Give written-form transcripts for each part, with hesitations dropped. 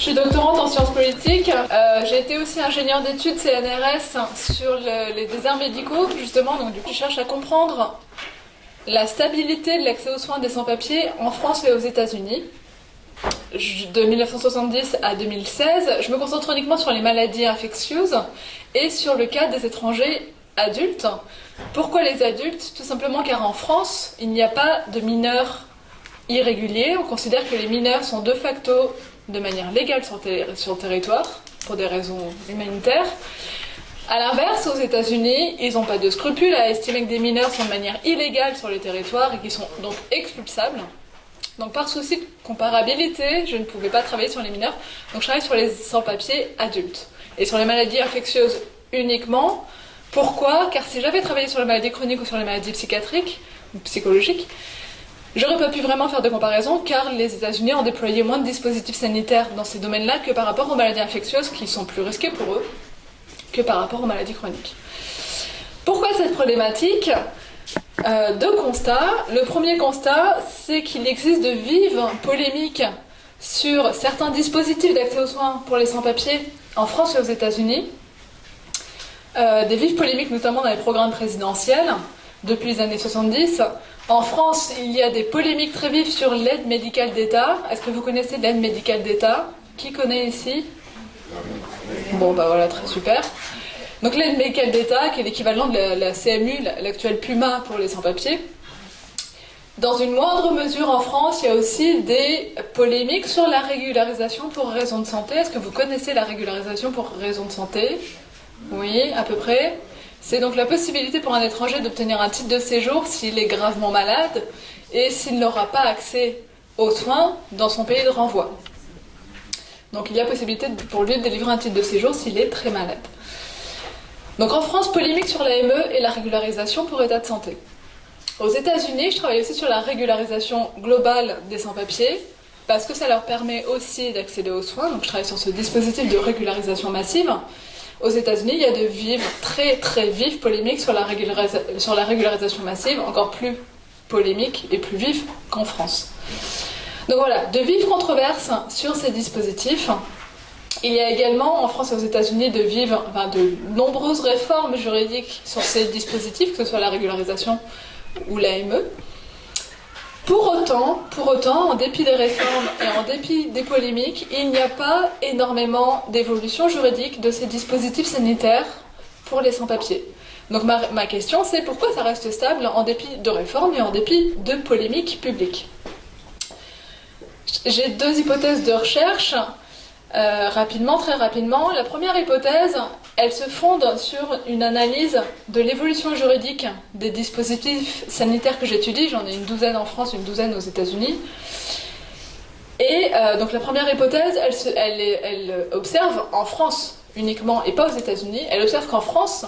Je suis doctorante en sciences politiques. J'ai été aussi ingénieure d'études CNRS sur les déserts médicaux, justement. Donc, du coup, je cherche à comprendre la stabilité de l'accès aux soins des sans-papiers en France et aux États-Unis. De 1970 à 2016, je me concentre uniquement sur les maladies infectieuses et sur le cas des étrangers adultes. Pourquoi les adultes? Tout simplement car en France, il n'y a pas de mineurs irréguliers. On considère que les mineurs sont de facto, de manière légale sur le territoire, pour des raisons humanitaires. A l'inverse, aux États-Unis, ils n'ont pas de scrupules à estimer que des mineurs sont de manière illégale sur le territoire et qui sont donc expulsables. Donc par souci de comparabilité, je ne pouvais pas travailler sur les mineurs, donc je travaille sur les sans-papiers adultes. Et sur les maladies infectieuses uniquement. Pourquoi? Car si j'avais travaillé sur les maladies chroniques ou sur les maladies psychiatriques, ou psychologiques, j'aurais pas pu vraiment faire de comparaison, car les États-Unis ont déployé moins de dispositifs sanitaires dans ces domaines-là que par rapport aux maladies infectieuses, qui sont plus risquées pour eux, que par rapport aux maladies chroniques. Pourquoi cette problématique? Deux constats. Le premier constat, c'est qu'il existe de vives polémiques sur certains dispositifs d'accès aux soins pour les sans-papiers en France et aux États-Unis. Des vives polémiques notamment dans les programmes présidentiels depuis les années 70. En France, il y a des polémiques très vives sur l'aide médicale d'État. Est-ce que vous connaissez l'aide médicale d'État? Qui connaît ici? Bon, bah voilà, très super. Donc l'aide médicale d'État, qui est l'équivalent de la CMU, l'actuelle PUMA pour les sans-papiers. Dans une moindre mesure en France, il y a aussi des polémiques sur la régularisation pour raison de santé. Est-ce que vous connaissez la régularisation pour raison de santé? Oui, à peu près. C'est donc la possibilité pour un étranger d'obtenir un titre de séjour s'il est gravement malade et s'il n'aura pas accès aux soins dans son pays de renvoi. Donc il y a possibilité pour lui de délivrer un titre de séjour s'il est très malade. Donc en France, polémique sur l'AME et la régularisation pour état de santé. Aux États-Unis, je travaille aussi sur la régularisation globale des sans-papiers, parce que ça leur permet aussi d'accéder aux soins. Donc je travaille sur ce dispositif de régularisation massive. Aux États-Unis, il y a de vives, très très vives polémiques sur la régularisation massive, encore plus polémiques et plus vives qu'en France. Donc voilà, de vives controverses sur ces dispositifs. Il y a également en France et aux États-Unis de nombreuses réformes juridiques sur ces dispositifs, que ce soit la régularisation ou l'AME. Pour autant, en dépit des réformes et en dépit des polémiques, il n'y a pas énormément d'évolution juridique de ces dispositifs sanitaires pour les sans-papiers. Donc ma question, c'est pourquoi ça reste stable en dépit de réformes et en dépit de polémiques publiques? J'ai deux hypothèses de recherche. Très rapidement. La première hypothèse, elle se fonde sur une analyse de l'évolution juridique des dispositifs sanitaires que j'étudie. J'en ai une douzaine en France, une douzaine aux États-Unis. Et donc la première hypothèse, elle observe en France uniquement et pas aux États-Unis. Elle observe qu'en France,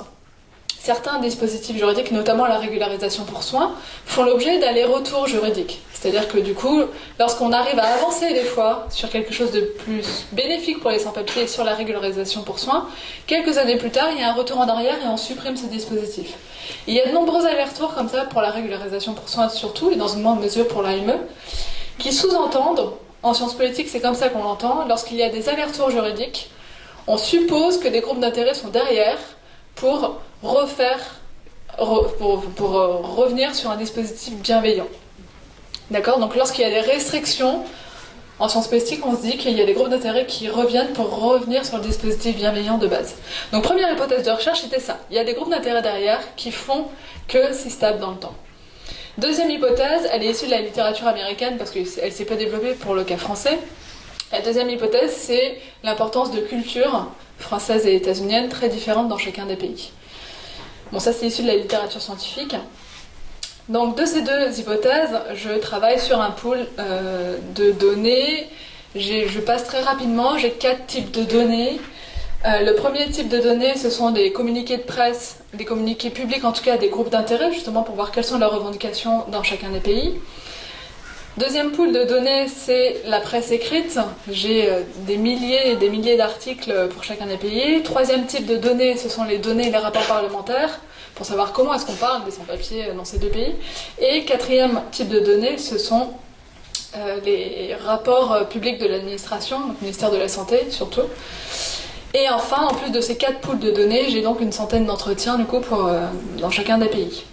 certains dispositifs juridiques, notamment la régularisation pour soins, font l'objet d'allers-retours juridiques. C'est-à-dire que du coup, lorsqu'on arrive à avancer des fois sur quelque chose de plus bénéfique pour les sans-papiers sur la régularisation pour soins, quelques années plus tard, il y a un retour en arrière et on supprime ce dispositif. Il y a de nombreux allers-retours comme ça pour la régularisation pour soins surtout, et dans une moindre mesure pour l'AME, qui sous-entendent, en sciences politiques c'est comme ça qu'on l'entend, lorsqu'il y a des allers-retours juridiques, on suppose que des groupes d'intérêt sont derrière pour revenir sur un dispositif bienveillant. D'accord? Donc lorsqu'il y a des restrictions, en sciences politiques, on se dit qu'il y a des groupes d'intérêt qui reviennent pour revenir sur le dispositif bienveillant de base. Donc première hypothèse de recherche, c'était ça. Il y a des groupes d'intérêt derrière qui font que c'est stable dans le temps. Deuxième hypothèse, elle est issue de la littérature américaine parce qu'elle ne s'est pas développée pour le cas français. La deuxième hypothèse, c'est l'importance de cultures françaises et états-uniennes très différentes dans chacun des pays. Bon, ça c'est issu de la littérature scientifique. Donc de ces deux hypothèses, je travaille sur un pool de données. Je passe très rapidement, j'ai 4 types de données. Le premier type de données, ce sont des communiqués de presse, des communiqués publics en tout cas, des groupes d'intérêt, justement pour voir quelles sont leurs revendications dans chacun des pays. Deuxième pool de données, c'est la presse écrite. J'ai des milliers et des milliers d'articles pour chacun des pays. Troisième type de données, ce sont les données et les rapports parlementaires, pour savoir comment est-ce qu'on parle des sans-papiers dans ces deux pays. Et quatrième type de données, ce sont les rapports publics de l'administration, donc ministère de la Santé surtout. Et enfin, en plus de ces 4 poules de données, j'ai donc une centaine d'entretiens du coup dans chacun des pays.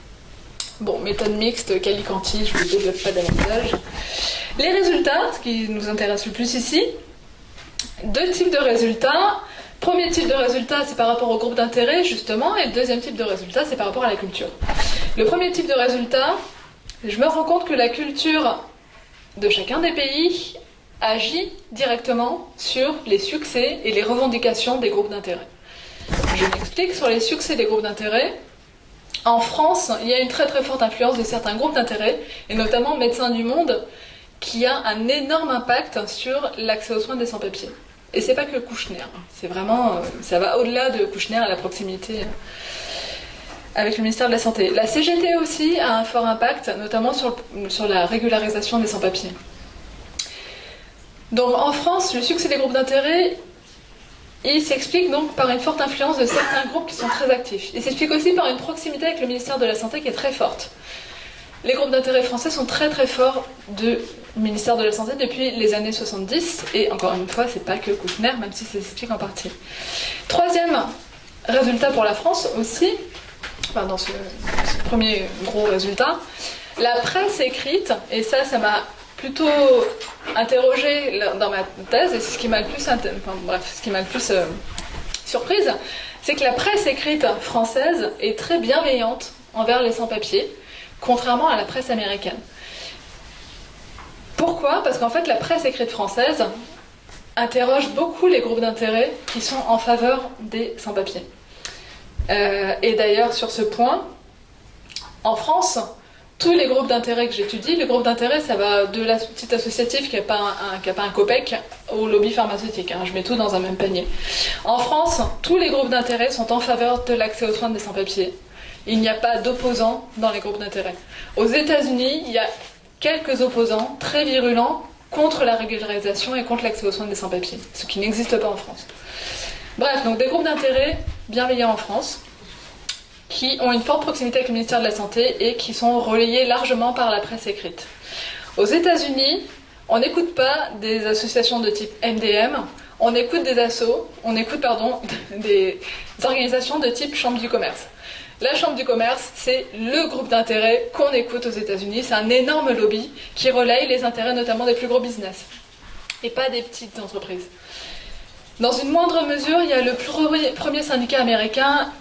Bon, méthode mixte, quali-quanti, je ne vous développe pas davantage. Les résultats, ce qui nous intéresse le plus ici, 2 types de résultats. Premier type de résultat, c'est par rapport au groupe d'intérêt, justement, et le deuxième type de résultat, c'est par rapport à la culture. Le premier type de résultat, je me rends compte que la culture de chacun des pays agit directement sur les succès et les revendications des groupes d'intérêt. Je m'explique sur les succès des groupes d'intérêt. En France, il y a une très très forte influence de certains groupes d'intérêt, et notamment Médecins du Monde, qui a un énorme impact sur l'accès aux soins des sans-papiers. Et c'est pas que Kouchner, c'est vraiment, ça va au-delà de Kouchner à la proximité avec le ministère de la Santé. La CGT aussi a un fort impact, notamment sur la régularisation des sans-papiers. Donc en France, le succès des groupes d'intérêt, il s'explique donc par une forte influence de certains groupes qui sont très actifs. Il s'explique aussi par une proximité avec le ministère de la Santé qui est très forte. Les groupes d'intérêt français sont très très forts du ministère de la Santé depuis les années 70, et encore une fois, c'est pas que Kouchner, même si ça s'explique en partie. Troisième résultat pour la France aussi, enfin dans ce premier gros résultat, la presse écrite, et ça m'a plutôt interrogée dans ma thèse, et c'est ce qui m'a le plus, surprise, c'est que la presse écrite française est très bienveillante envers les sans-papiers, contrairement à la presse américaine. Pourquoi ? Parce qu'en fait, la presse écrite française interroge beaucoup les groupes d'intérêt qui sont en faveur des sans-papiers. Et d'ailleurs, sur ce point, en France, tous les groupes d'intérêt que j'étudie, les groupes d'intérêt, ça va de la petite associative qui n'a pas un copec au lobby pharmaceutique. Je mets tout dans un même panier. En France, tous les groupes d'intérêt sont en faveur de l'accès aux soins des sans-papiers. Il n'y a pas d'opposants dans les groupes d'intérêt. Aux États-Unis, il y a quelques opposants très virulents contre la régularisation et contre l'accès aux soins des sans-papiers, ce qui n'existe pas en France. Bref, donc des groupes d'intérêt bienveillants en France, qui ont une forte proximité avec le ministère de la Santé et qui sont relayés largement par la presse écrite. Aux États-Unis, on n'écoute pas des associations de type MDM, on écoute des des organisations de type Chambre du commerce. La Chambre du commerce, c'est le groupe d'intérêt qu'on écoute aux États-Unis. C'est un énorme lobby qui relaye les intérêts notamment des plus gros business et pas des petites entreprises. Dans une moindre mesure, il y a le premier syndicat américain,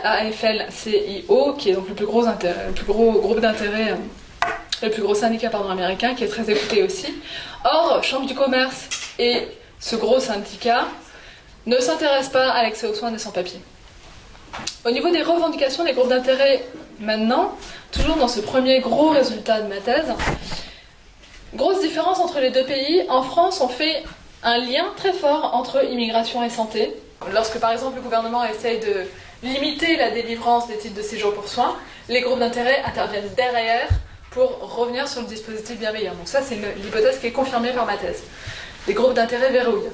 AFL-CIO, qui est donc le plus gros groupe d'intérêt, le plus gros syndicat américain, qui est très écouté aussi. Or, Chambre du commerce et ce gros syndicat ne s'intéressent pas à l'accès aux soins des sans-papiers. Au niveau des revendications des groupes d'intérêt maintenant, toujours dans ce premier gros résultat de ma thèse, grosse différence entre les deux pays. En France, on fait un lien très fort entre immigration et santé. Lorsque par exemple le gouvernement essaye de limiter la délivrance des titres de séjour pour soins, les groupes d'intérêt interviennent derrière pour revenir sur le dispositif bienveillant. Donc ça, c'est l'hypothèse qui est confirmée par ma thèse. Les groupes d'intérêt verrouillent.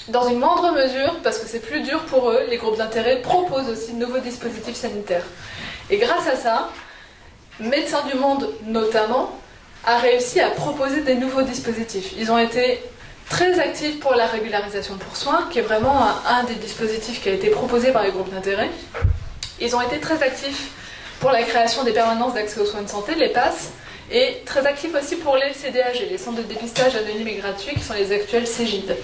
Dans une moindre mesure, parce que c'est plus dur pour eux, les groupes d'intérêt proposent aussi de nouveaux dispositifs sanitaires. Et grâce à ça, Médecins du Monde notamment a réussi à proposer des nouveaux dispositifs. Ils ont été très actifs pour la régularisation pour soins, qui est vraiment un des dispositifs qui a été proposé par les groupes d'intérêt. Ils ont été très actifs pour la création des permanences d'accès aux soins de santé, les PASS, et très actifs aussi pour les CDAG, les centres de dépistage anonymes et gratuits, qui sont les actuels CGID.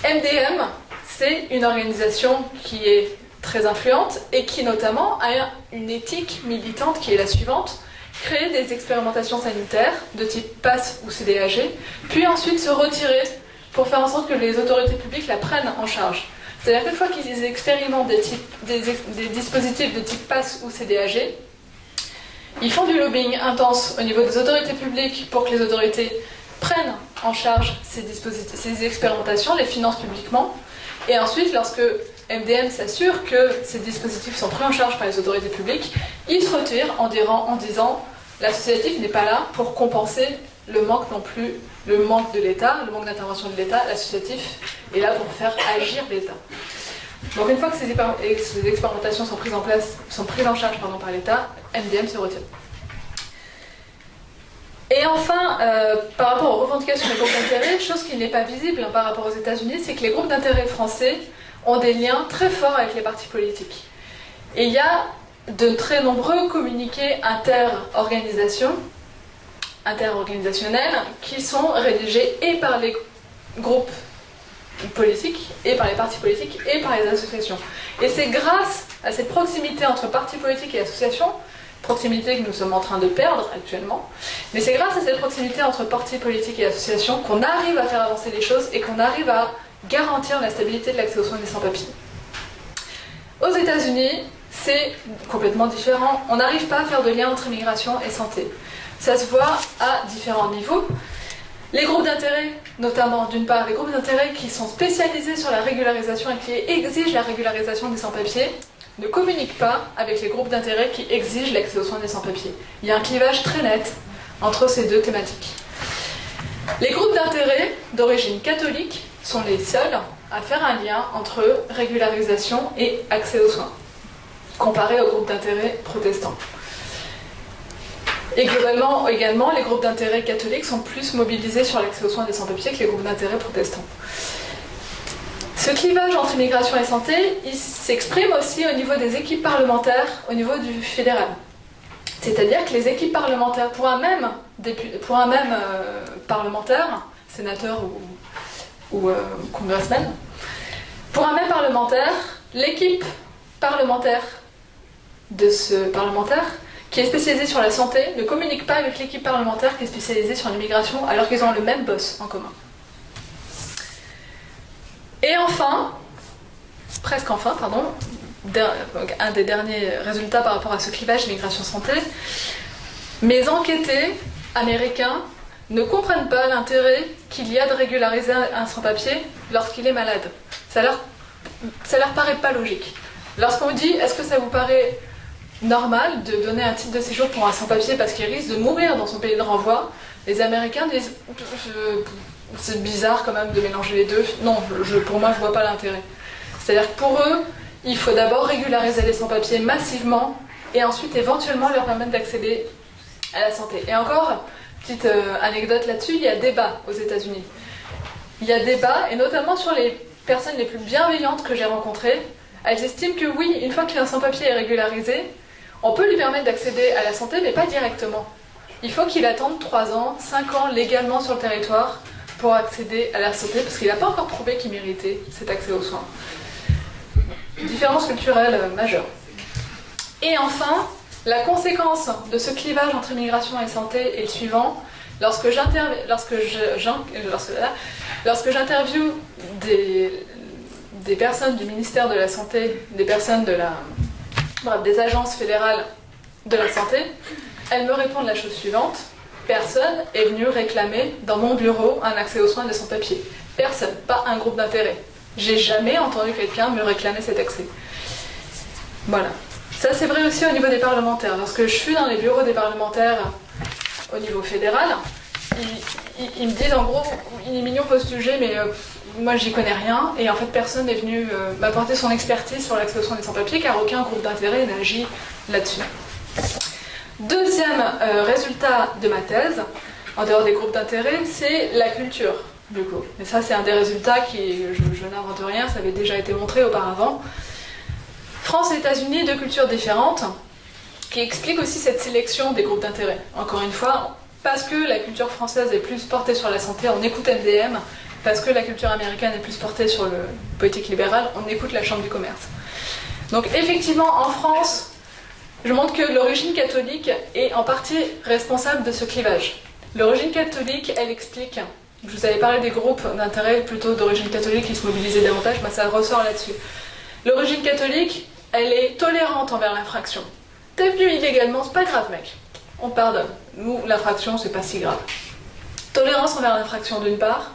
MDM, c'est une organisation qui est très influente et qui notamment a une éthique militante qui est la suivante: créer des expérimentations sanitaires de type PASS ou CDAG, puis ensuite se retirer pour faire en sorte que les autorités publiques la prennent en charge. C'est-à-dire qu'une fois qu'ils expérimentent des dispositifs de type PASS ou CDAG, ils font du lobbying intense au niveau des autorités publiques pour que les autorités prennent en charge ces expérimentations, les financent publiquement, et ensuite, lorsque MDM s'assure que ces dispositifs sont pris en charge par les autorités publiques, ils se retirent en disant l'associatif n'est pas là pour compenser le manque de l'État, le manque d'intervention de l'État, l'associatif est là pour faire agir l'État. Donc une fois que ces expérimentations sont prises en charge par l'État, MDM se retire. Et enfin, par rapport aux revendications des groupes d'intérêt, chose qui n'est pas visible par rapport aux États-Unis, c'est que les groupes d'intérêt français ont des liens très forts avec les partis politiques. Et il y a de très nombreux communiqués interorganisationnels qui sont rédigés et par les groupes politiques, et par les partis politiques, et par les associations. Et c'est grâce à cette proximité entre partis politiques et associations, proximité que nous sommes en train de perdre actuellement, mais c'est grâce à cette proximité entre partis politiques et associations qu'on arrive à faire avancer les choses et qu'on arrive à garantir la stabilité de l'accès aux soins des sans-papiers. Aux États-Unis, c'est complètement différent. On n'arrive pas à faire de lien entre immigration et santé. Ça se voit à différents niveaux. Les groupes d'intérêt, notamment d'une part les groupes d'intérêt qui sont spécialisés sur la régularisation et qui exigent la régularisation des sans-papiers, ne communiquent pas avec les groupes d'intérêt qui exigent l'accès aux soins des sans-papiers. Il y a un clivage très net entre ces deux thématiques. Les groupes d'intérêt d'origine catholique sont les seuls à faire un lien entre régularisation et accès aux soins, comparé aux groupes d'intérêt protestants. Et globalement, également, les groupes d'intérêt catholiques sont plus mobilisés sur l'accès aux soins des sans-papiers que les groupes d'intérêt protestants. Ce clivage entre immigration et santé, il s'exprime aussi au niveau des équipes parlementaires, au niveau du fédéral. C'est-à-dire que les équipes parlementaires, pour un même parlementaire, sénateur ou congressman, pour un même parlementaire, l'équipe parlementaire de ce parlementaire, qui est spécialisée sur la santé, ne communique pas avec l'équipe parlementaire qui est spécialisée sur l'immigration, alors qu'ils ont le même boss en commun. Et enfin, presque enfin, pardon, un des derniers résultats par rapport à ce clivage immigration-santé, mes enquêtés américains ne comprennent pas l'intérêt qu'il y a de régulariser un sans-papier lorsqu'il est malade. Ça leur paraît pas logique. Lorsqu'on vous dit, est-ce que ça vous paraît normal de donner un titre de séjour pour un sans-papier parce qu'il risque de mourir dans son pays de renvoi, les Américains disent c'est bizarre quand même de mélanger les deux. Non, pour moi je vois pas l'intérêt. C'est-à-dire que pour eux, il faut d'abord régulariser les sans-papiers massivement et ensuite éventuellement leur permettre d'accéder à la santé. Et encore, petite anecdote là-dessus, il y a débat aux États-Unis. Il y a débat, et notamment sur les personnes les plus bienveillantes que j'ai rencontrées, elles estiment que oui, une fois qu'un sans-papier est régularisé, on peut lui permettre d'accéder à la santé, mais pas directement. Il faut qu'il attende 3 ans, 5 ans légalement sur le territoire pour accéder à la santé, parce qu'il n'a pas encore prouvé qu'il méritait cet accès aux soins. Différence culturelle majeure. Et enfin, la conséquence de ce clivage entre immigration et santé est le suivant. Lorsque j'interviewe des personnes du ministère de la Santé, des personnes des agences fédérales de la santé, elles me répondent la chose suivante. Personne est venu réclamer dans mon bureau un accès aux soins de sans-papier. Personne, pas un groupe d'intérêt. J'ai jamais entendu quelqu'un me réclamer cet accès. Voilà. Ça c'est vrai aussi au niveau des parlementaires. Lorsque je suis dans les bureaux des parlementaires au niveau fédéral, ils me disent en gros, il est mignon votre sujet, mais moi j'y connais rien, et en fait personne n'est venu m'apporter son expertise sur l'accès aux soins des sans-papiers, car aucun groupe d'intérêt n'agit là-dessus. Deuxième résultat de ma thèse, en dehors des groupes d'intérêt, c'est la culture, du coup. Et ça c'est un des résultats qui, je n'invente rien, ça avait déjà été montré auparavant. France et États-Unis, deux cultures différentes, qui expliquent aussi cette sélection des groupes d'intérêt. Encore une fois, parce que la culture française est plus portée sur la santé, on écoute MDM, parce que la culture américaine est plus portée sur le politique libérale, on écoute la Chambre du commerce. Donc effectivement, en France, je montre que l'origine catholique est en partie responsable de ce clivage. L'origine catholique, elle explique, je vous avais parlé des groupes d'intérêt plutôt d'origine catholique qui se mobilisaient davantage, mais ça ressort là-dessus. L'origine catholique, elle est tolérante envers l'infraction. T'es venu illégalement, c'est pas grave mec, on te pardonne. Nous, l'infraction, c'est pas si grave. Tolérance envers l'infraction d'une part,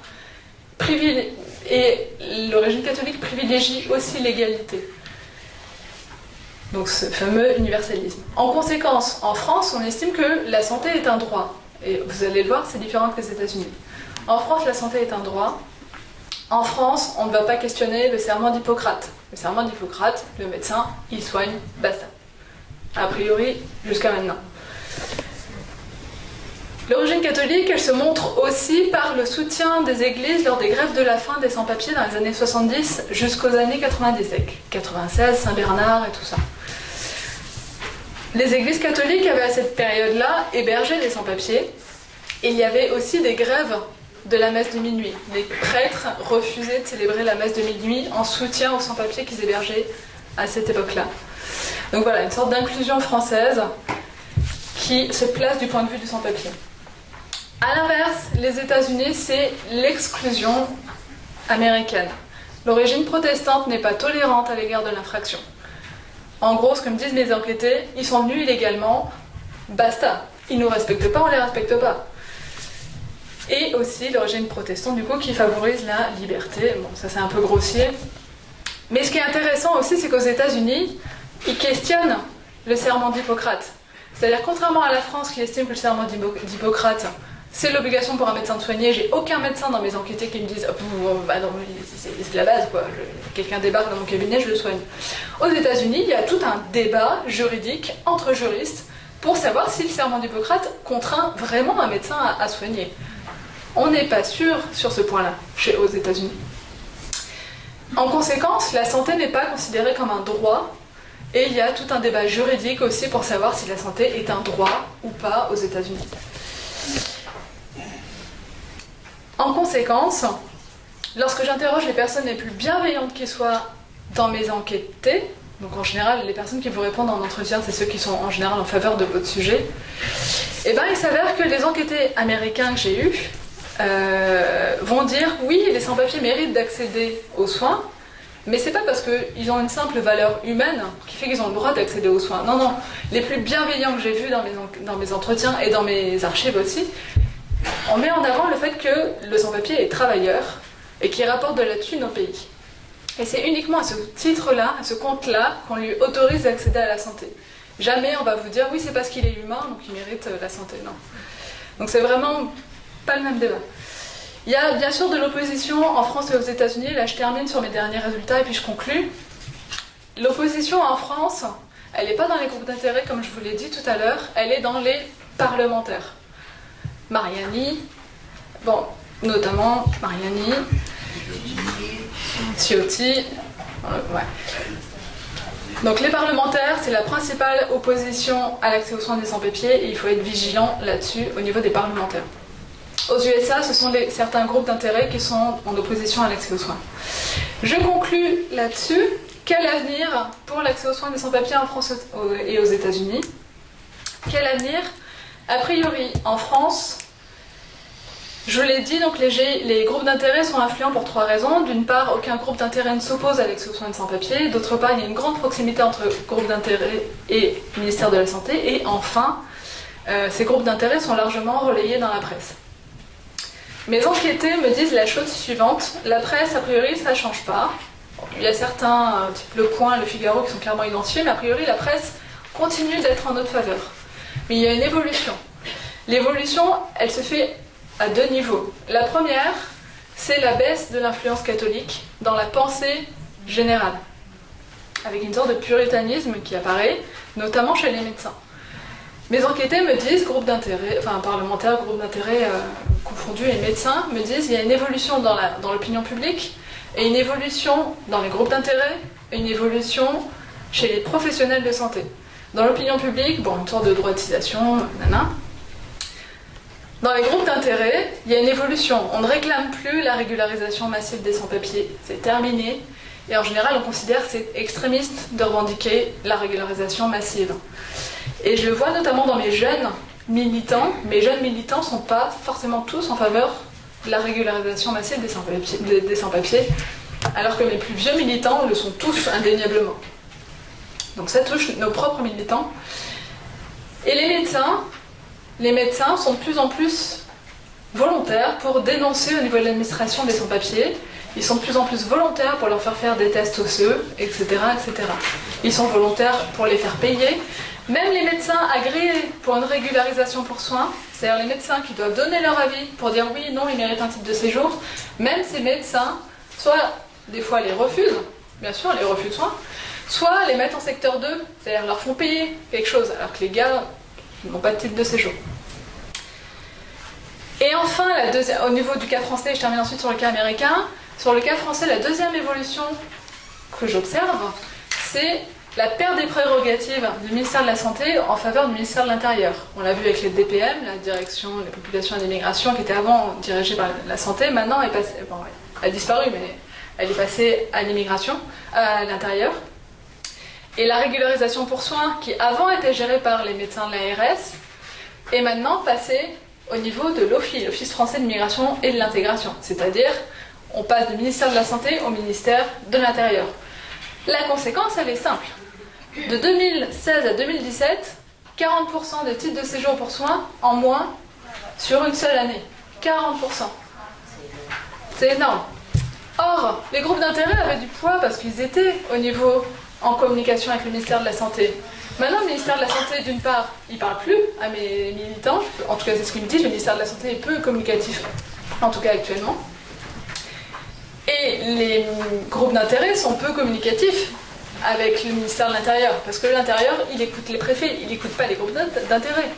et l'origine catholique privilégie aussi l'égalité. Donc ce fameux universalisme. En conséquence, en France, on estime que la santé est un droit. Et vous allez le voir, c'est différent que les États-Unis. En France, la santé est un droit. En France, on ne va pas questionner le serment d'Hippocrate. Le serment d'Hippocrate, le médecin, il soigne, basta. A priori, jusqu'à maintenant. L'origine catholique, elle se montre aussi par le soutien des églises lors des grèves de la faim des sans-papiers dans les années 70 jusqu'aux années 90, avec 96, Saint-Bernard et tout ça. Les églises catholiques avaient à cette période-là hébergé des sans-papiers. Et il y avait aussi des grèves de la messe de minuit. Les prêtres refusaient de célébrer la messe de minuit en soutien aux sans-papiers qu'ils hébergeaient à cette époque-là. Donc voilà, une sorte d'inclusion française qui se place du point de vue du sans-papier. A l'inverse, les États-Unis, c'est l'exclusion américaine. L'origine protestante n'est pas tolérante à l'égard de l'infraction. En gros, ce que me disent mes enquêtés, ils sont venus illégalement, basta. Ils ne nous respectent pas, on ne les respecte pas. Et aussi l'origine protestante, du coup, qui favorise la liberté. Bon, ça c'est un peu grossier. Mais ce qui est intéressant aussi, c'est qu'aux États-Unis, ils questionnent le serment d'Hippocrate. C'est-à-dire, contrairement à la France qui estime que le serment d'Hippocrate, c'est l'obligation pour un médecin de soigner. J'ai aucun médecin dans mes enquêtés qui me disent oh, bah non, c'est la base, quoi. Quelqu'un débarque dans mon cabinet, je le soigne. Aux États-Unis, il y a tout un débat juridique entre juristes pour savoir si le serment d'Hippocrate contraint vraiment un médecin à soigner. On n'est pas sûr sur ce point-là aux États-Unis. En conséquence, la santé n'est pas considérée comme un droit, et il y a tout un débat juridique aussi pour savoir si la santé est un droit ou pas aux États-Unis. En conséquence, lorsque j'interroge les personnes les plus bienveillantes qui soient dans mes enquêtés, donc en général les personnes qui vous répondent en entretien, c'est ceux qui sont en général en faveur de votre sujet, et ben il s'avère que les enquêtés américains que j'ai eus vont dire oui, les sans-papiers méritent d'accéder aux soins, mais c'est pas parce qu'ils ont une simple valeur humaine qui fait qu'ils ont le droit d'accéder aux soins. Non, non, les plus bienveillants que j'ai vus dans mes entretiens et dans mes archives aussi, on met en avant le fait que le sans-papier est travailleur et qu'il rapporte de la thune au pays. Et c'est uniquement à ce titre-là, à ce compte-là, qu'on lui autorise d'accéder à la santé. Jamais on va vous dire oui, c'est parce qu'il est humain, donc il mérite la santé. Non. Donc c'est vraiment pas le même débat. Il y a bien sûr de l'opposition en France et aux États-Unis. Là, je termine sur mes derniers résultats et puis je conclus. L'opposition en France, elle n'est pas dans les groupes d'intérêt comme je vous l'ai dit tout à l'heure, elle est dans les parlementaires. Mariani, bon, notamment Mariani, Ciotti, ouais. Donc les parlementaires, c'est la principale opposition à l'accès aux soins des sans-papiers et il faut être vigilant là-dessus au niveau des parlementaires. Aux USA, ce sont certains groupes d'intérêt qui sont en opposition à l'accès aux soins. Je conclus là-dessus. Quel avenir pour l'accès aux soins des sans-papiers en France et aux États-Unis? Quel avenir? A priori, en France, je l'ai dit, donc les groupes d'intérêt sont influents pour trois raisons. D'une part, aucun groupe d'intérêt ne s'oppose à l'accès aux soins des sans-papiers. D'autre part, il y a une grande proximité entre groupes d'intérêt et ministère de la Santé. Et enfin, ces groupes d'intérêt sont largement relayés dans la presse. Mes enquêtés me disent la chose suivante. La presse, a priori, ça ne change pas. Il y a certains, type Le Point, Le Figaro, qui sont clairement identifiés, mais a priori, la presse continue d'être en notre faveur. Mais il y a une évolution. L'évolution, elle se fait à deux niveaux. La première, c'est la baisse de l'influence catholique dans la pensée générale, avec une sorte de puritanisme qui apparaît, notamment chez les médecins. Mes enquêtés me disent, groupe d'intérêt, enfin parlementaires, groupe d'intérêt confondus et médecins, me disent qu'il y a une évolution dans l'opinion publique, et une évolution dans les groupes d'intérêt, et une évolution chez les professionnels de santé. Dans l'opinion publique, bon, une sorte de droitisation, nanana. Dans les groupes d'intérêt, il y a une évolution. On ne réclame plus la régularisation massive des sans-papiers, c'est terminé. Et en général, on considère que c'est extrémiste de revendiquer la régularisation massive. Et je le vois notamment dans mes jeunes militants. Mes jeunes militants ne sont pas forcément tous en faveur de la régularisation massive des sans-papiers, alors que mes plus vieux militants le sont tous indéniablement. Donc ça touche nos propres militants. Et les médecins sont de plus en plus volontaires pour dénoncer au niveau de l'administration des sans-papiers. Ils sont de plus en plus volontaires pour leur faire des tests osseux, etc., etc. Ils sont volontaires pour les faire payer. Même les médecins agréés pour une régularisation pour soins, c'est-à-dire les médecins qui doivent donner leur avis pour dire oui, non, ils méritent un titre de séjour, même ces médecins, soit des fois les refusent, bien sûr, les refus de soins, soit les mettent en secteur 2, c'est-à-dire leur font payer quelque chose, alors que les gars n'ont pas de titre de séjour. Et enfin, au niveau du cas français, je termine ensuite sur le cas américain. Sur le cas français, la deuxième évolution que j'observe, c'est la perte des prérogatives du ministère de la Santé en faveur du ministère de l'Intérieur. On l'a vu avec les DPM, la Direction des populations et de l'immigration, qui était avant dirigée par la Santé, maintenant elle est passée, bon, elle a disparu, mais elle est passée à l'immigration, à l'Intérieur. Et la régularisation pour soins, qui avant était gérée par les médecins de l'ARS, est maintenant passée au niveau de l'OFII, l'Office français de l'immigration et de l'intégration. C'est-à-dire, on passe du ministère de la Santé au ministère de l'Intérieur. La conséquence, elle est simple. De 2016 à 2017, 40% des titres de séjour pour soins en moins sur une seule année. 40%. C'est énorme. Or, les groupes d'intérêt avaient du poids parce qu'ils étaient au niveau en communication avec le ministère de la Santé. Maintenant, le ministère de la Santé, d'une part, il ne parle plus à mes militants. En tout cas, c'est ce qu'il me dit. Le ministère de la Santé est peu communicatif, en tout cas actuellement. Et les groupes d'intérêt sont peu communicatifs avec le ministère de l'Intérieur. Parce que l'Intérieur, il écoute les préfets, il n'écoute pas les groupes d'intérêt.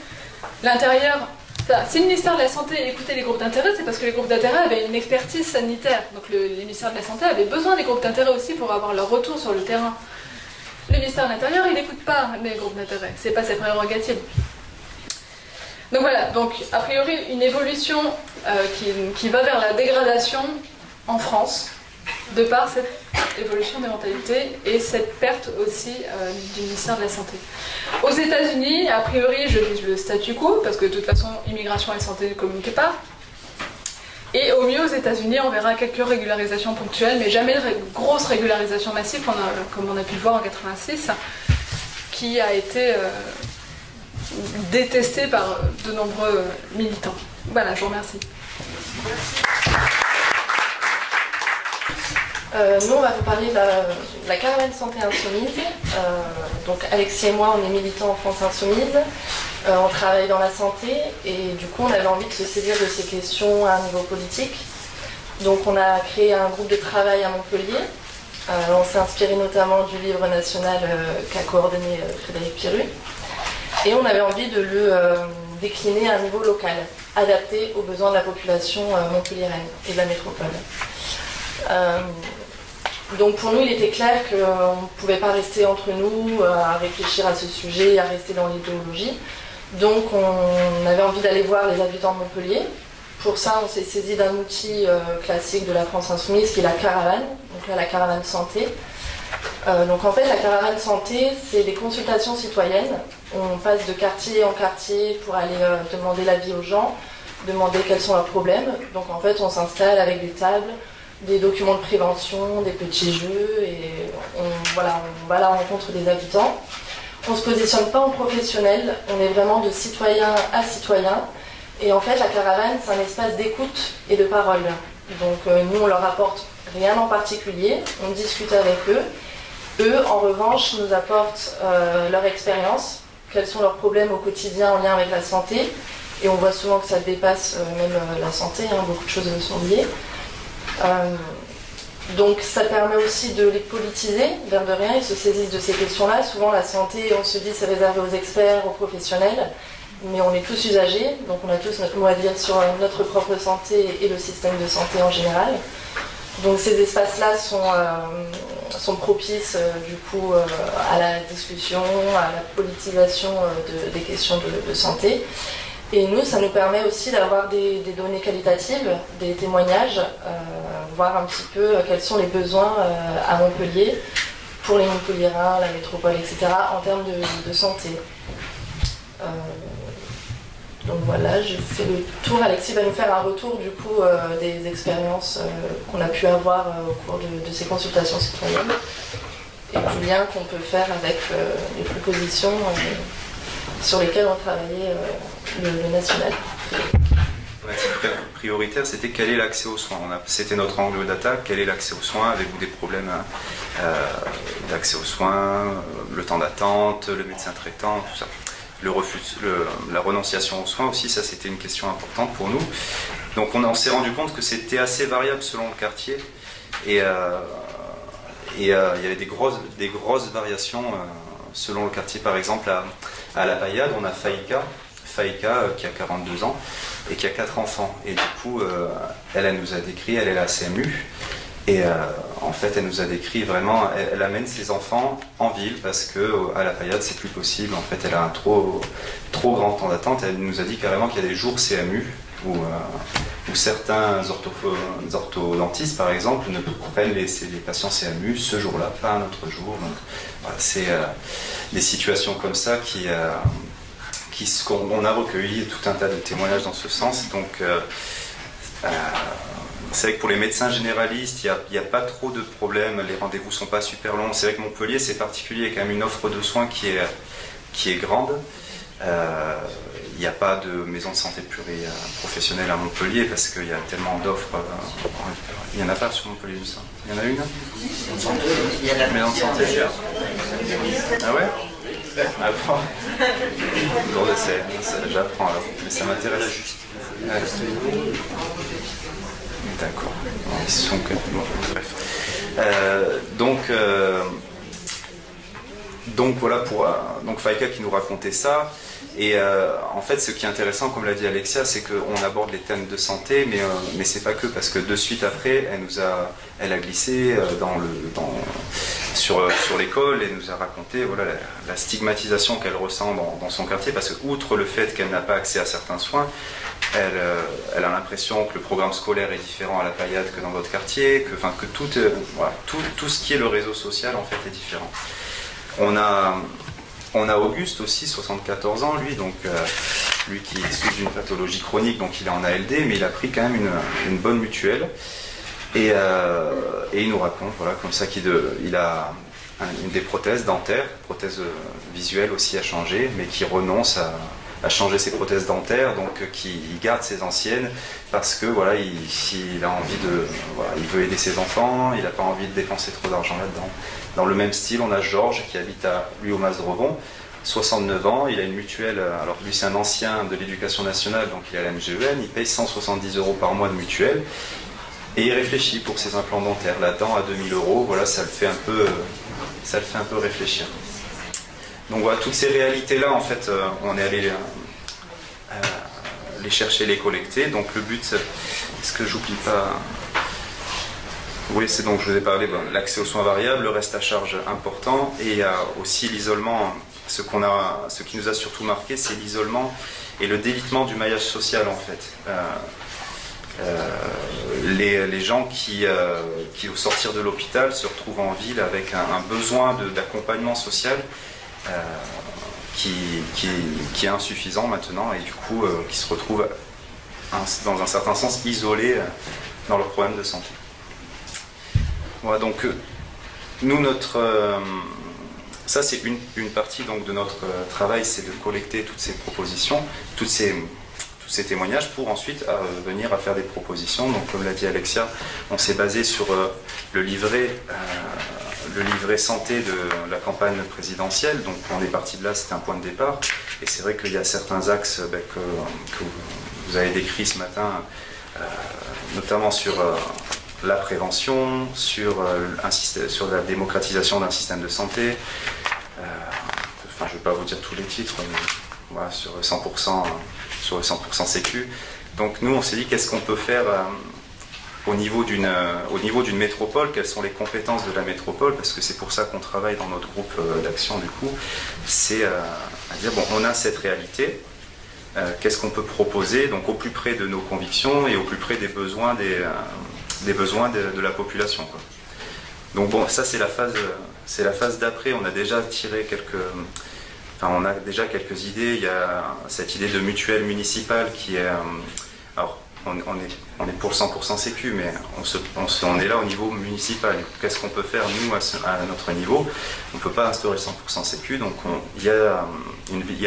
L'Intérieur, si le ministère de la Santé écoutait les groupes d'intérêt, c'est parce que les groupes d'intérêt avaient une expertise sanitaire. Donc le ministère de la Santé avait besoin des groupes d'intérêt aussi pour avoir leur retour sur le terrain. Le ministère de l'Intérieur, il n'écoute pas les groupes d'intérêt. C'est pas ses prérogatives. Donc voilà, donc a priori une évolution qui va vers la dégradation en France, de par cette évolution des mentalités et cette perte aussi du ministère de la Santé. Aux États-Unis, a priori, je vise le statu quo, parce que de toute façon, immigration et santé ne communiquent pas. Et au mieux, aux États-Unis, on verra quelques régularisations ponctuelles, mais jamais de grosse régularisation massive, comme on a pu le voir en 86, qui a été détestée par de nombreux militants. Voilà, je vous remercie. Nous, on va vous parler de la caravane santé insoumise. Donc Alexis et moi, on est militants en France insoumise. On travaille dans la santé et du coup, on avait envie de se saisir de ces questions à un niveau politique. Donc on a créé un groupe de travail à Montpellier. On s'est inspiré notamment du livre national qu'a coordonné Frédéric Pierru. Et on avait envie de le décliner à un niveau local, adapté aux besoins de la population montpelliéraine et de la métropole. Donc pour nous, il était clair qu'on ne pouvait pas rester entre nous à réfléchir à ce sujet, à rester dans l'idéologie. Donc on avait envie d'aller voir les habitants de Montpellier. Pour ça, on s'est saisi d'un outil classique de la France insoumise qui est la caravane, donc là la caravane santé. Donc en fait, la caravane santé, c'est des consultations citoyennes. On passe de quartier en quartier pour aller demander l'avis aux gens, demander quels sont leurs problèmes. Donc en fait, on s'installe avec des tables, des documents de prévention, des petits jeux, et on va à la rencontre des habitants. On ne se positionne pas en professionnel, on est vraiment de citoyen à citoyen. Et en fait, la caravane, c'est un espace d'écoute et de parole. Donc nous, on leur apporte rien en particulier, on discute avec eux. Eux, en revanche, nous apportent leur expérience, quels sont leurs problèmes au quotidien en lien avec la santé. Et on voit souvent que ça dépasse même la santé, beaucoup de choses sont liées. Donc ça permet aussi de les politiser, l'air de rien, ils se saisissent de ces questions-là. Souvent la santé, on se dit c'est réservé aux experts, aux professionnels, mais on est tous usagers, donc on a tous notre mot à dire sur notre propre santé et le système de santé en général. Donc ces espaces-là sont propices du coup à la discussion, à la politisation des questions de santé. Et nous, ça nous permet aussi d'avoir des données qualitatives, des témoignages, voir un petit peu quels sont les besoins à Montpellier, pour les Montpelliérains, la métropole, etc., en termes de santé. Donc voilà, je fais le tour. Alexis va nous faire un retour du coup des expériences qu'on a pu avoir au cours de ces consultations citoyennes, et du lien qu'on peut faire avec les propositions sur lesquelles on travaillait le national. La prioritaire, c'était quel est l'accès aux soins. C'était notre angle d'attaque, quel est l'accès aux soins, avez-vous des problèmes d'accès aux soins, le temps d'attente, le médecin traitant, tout ça. Le refus, la renonciation aux soins aussi, ça c'était une question importante pour nous. Donc on s'est rendu compte que c'était assez variable selon le quartier, et il y avait des grosses variations selon le quartier. Par exemple, à La Paillade, on a Faïka. Faïka, qui a 42 ans et qui a 4 enfants. Et du coup, elle nous a décrit, elle est la CMU. Et en fait, elle nous a décrit vraiment, elle amène ses enfants en ville parce que à la Payade, c'est plus possible. En fait, elle a un trop grand temps d'attente. Elle nous a dit carrément qu'il y a des jours CMU où certains orthodontistes, par exemple, ne prennent les patients CMU ce jour-là, pas un autre jour. Donc, voilà, c'est des situations comme ça qu'on a recueilli tout un tas de témoignages dans ce sens. Donc, c'est vrai que pour les médecins généralistes, il n'y a pas trop de problèmes, les rendez-vous ne sont pas super longs. C'est vrai que Montpellier, c'est particulier, il y a quand même une offre de soins qui est grande. Il n'y a pas de maison de santé pluriprofessionnelle à Montpellier parce qu'il y a tellement d'offres. Il n'y en a pas sur Montpellier, ça. Il y en a une? Il y en a maison de santé. Ah ouais? Ah bon. Bon, j'apprends alors, mais ça m'intéresse juste. D'accord. Ils sont bon, bref. Donc voilà pour donc Faïka qui nous racontait ça. Et en fait, ce qui est intéressant, comme l'a dit Alexia, c'est qu'on aborde les thèmes de santé, mais c'est pas que, parce que de suite après, elle a glissé sur l'école et nous a raconté voilà, la stigmatisation qu'elle ressent dans son quartier, parce que outre le fait qu'elle n'a pas accès à certains soins, elle a l'impression que le programme scolaire est différent à la Payade que dans votre quartier, que tout ce qui est le réseau social en fait est différent. On a Auguste aussi, 74 ans, lui qui souffre d'une pathologie chronique, donc il est en ALD, mais il a pris quand même une bonne mutuelle. Et il nous raconte, voilà, comme ça qu'il a des prothèses dentaires, prothèses visuelles aussi à changer, mais qui renonce à changer ses prothèses dentaires, donc qui garde ses anciennes parce que voilà, il a envie il veut aider ses enfants, il n'a pas envie de dépenser trop d'argent là-dedans. Dans le même style, on a Georges qui habite lui au Mas-Drevon, 69 ans, il a une mutuelle, alors lui c'est un ancien de l'éducation nationale, donc il est à la MGEN, il paye 170 € par mois de mutuelle, et il réfléchit pour ses implants dentaires. La dent à 2000 €, voilà, ça le fait un peu réfléchir. Donc voilà, toutes ces réalités-là, en fait, on est allé les chercher, les collecter. Donc le but, ce que j'oublie pas, oui, c'est donc, je vous ai parlé, l'accès aux soins variables, le reste à charge important, et il y a aussi l'isolement. Ce qui nous a surtout marqué, c'est l'isolement et le délitement du maillage social, en fait. Les gens qui, au sortir de l'hôpital, se retrouvent en ville avec un besoin d'accompagnement social qui est insuffisant maintenant, et du coup qui se retrouvent dans un certain sens isolés dans leurs problèmes de santé. Voilà, donc nous, ça c'est une partie donc, de notre travail, c'est de collecter toutes ces propositions, tous ces témoignages pour ensuite venir à faire des propositions. Donc comme l'a dit Alexia, on s'est basé sur le livret santé de la campagne présidentielle. Donc on est parti de là, c'était un point de départ. Et c'est vrai qu'il y a certains axes que vous avez décrits ce matin, notamment sur la prévention, sur la démocratisation d'un système de santé. Je ne vais pas vous dire tous les titres, mais voilà, sur 100% sécu. Donc nous, on s'est dit qu'est-ce qu'on peut faire au niveau d'une métropole, quelles sont les compétences de la métropole, parce que c'est pour ça qu'on travaille dans notre groupe d'action du coup, c'est à dire, bon, on a cette réalité, qu'est-ce qu'on peut proposer, donc au plus près de nos convictions et au plus près des besoins de la population, quoi. Donc bon, ça c'est la phase d'après. On a déjà quelques idées. Il y a cette idée de mutuelle municipale qui est, alors on est pour 100% sécu, mais on est là au niveau municipal. Qu'est-ce qu'on peut faire nous à notre niveau? On ne peut pas instaurer 100% sécu, donc il y a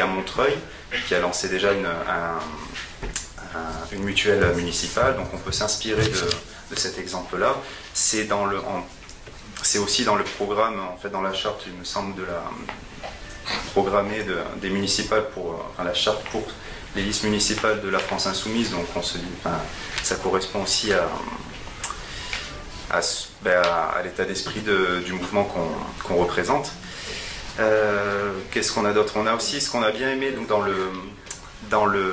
Montreuil qui a lancé déjà une mutuelle municipale, donc on peut s'inspirer de cet exemple-là. C'est aussi dans le programme, en fait, dans la charte, il me semble, de la programmée des municipales la charte pour les listes municipales de la France Insoumise. Donc on se dit, ça correspond aussi à l'état d'esprit du mouvement qu'on représente. Qu'est-ce qu'on a d'autre? On a aussi ce qu'on a bien aimé donc, dans le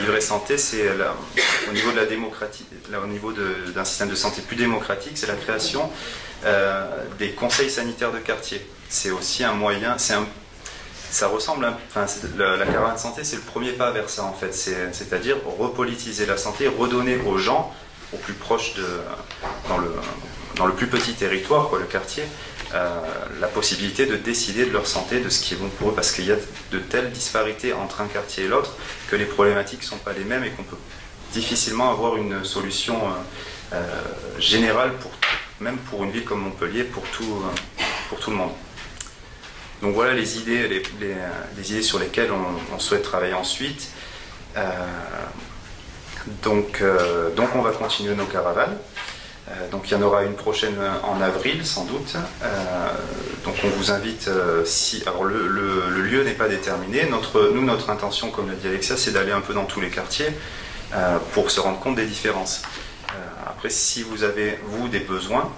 livret santé, c'est au niveau de la démocratie, au niveau d'un système de santé plus démocratique, c'est la création des conseils sanitaires de quartier. C'est aussi un moyen, ça ressemble, enfin, la caravane santé, c'est le premier pas vers ça en fait, c'est-à-dire repolitiser la santé, redonner aux gens, aux plus proches dans le plus petit territoire, quoi, le quartier, la possibilité de décider de leur santé, de ce qui est bon pour eux, parce qu'il y a de telles disparités entre un quartier et l'autre que les problématiques ne sont pas les mêmes et qu'on peut difficilement avoir une solution générale, même pour une ville comme Montpellier, pour tout le monde. Donc voilà les idées, les idées sur lesquelles on souhaite travailler ensuite. Donc on va continuer nos caravanes. Donc il y en aura une prochaine en avril sans doute. Donc on vous invite, alors le lieu n'est pas déterminé. Notre intention, comme l'a dit Alexia, c'est d'aller un peu dans tous les quartiers pour se rendre compte des différences. Après, si vous avez, vous, des besoins,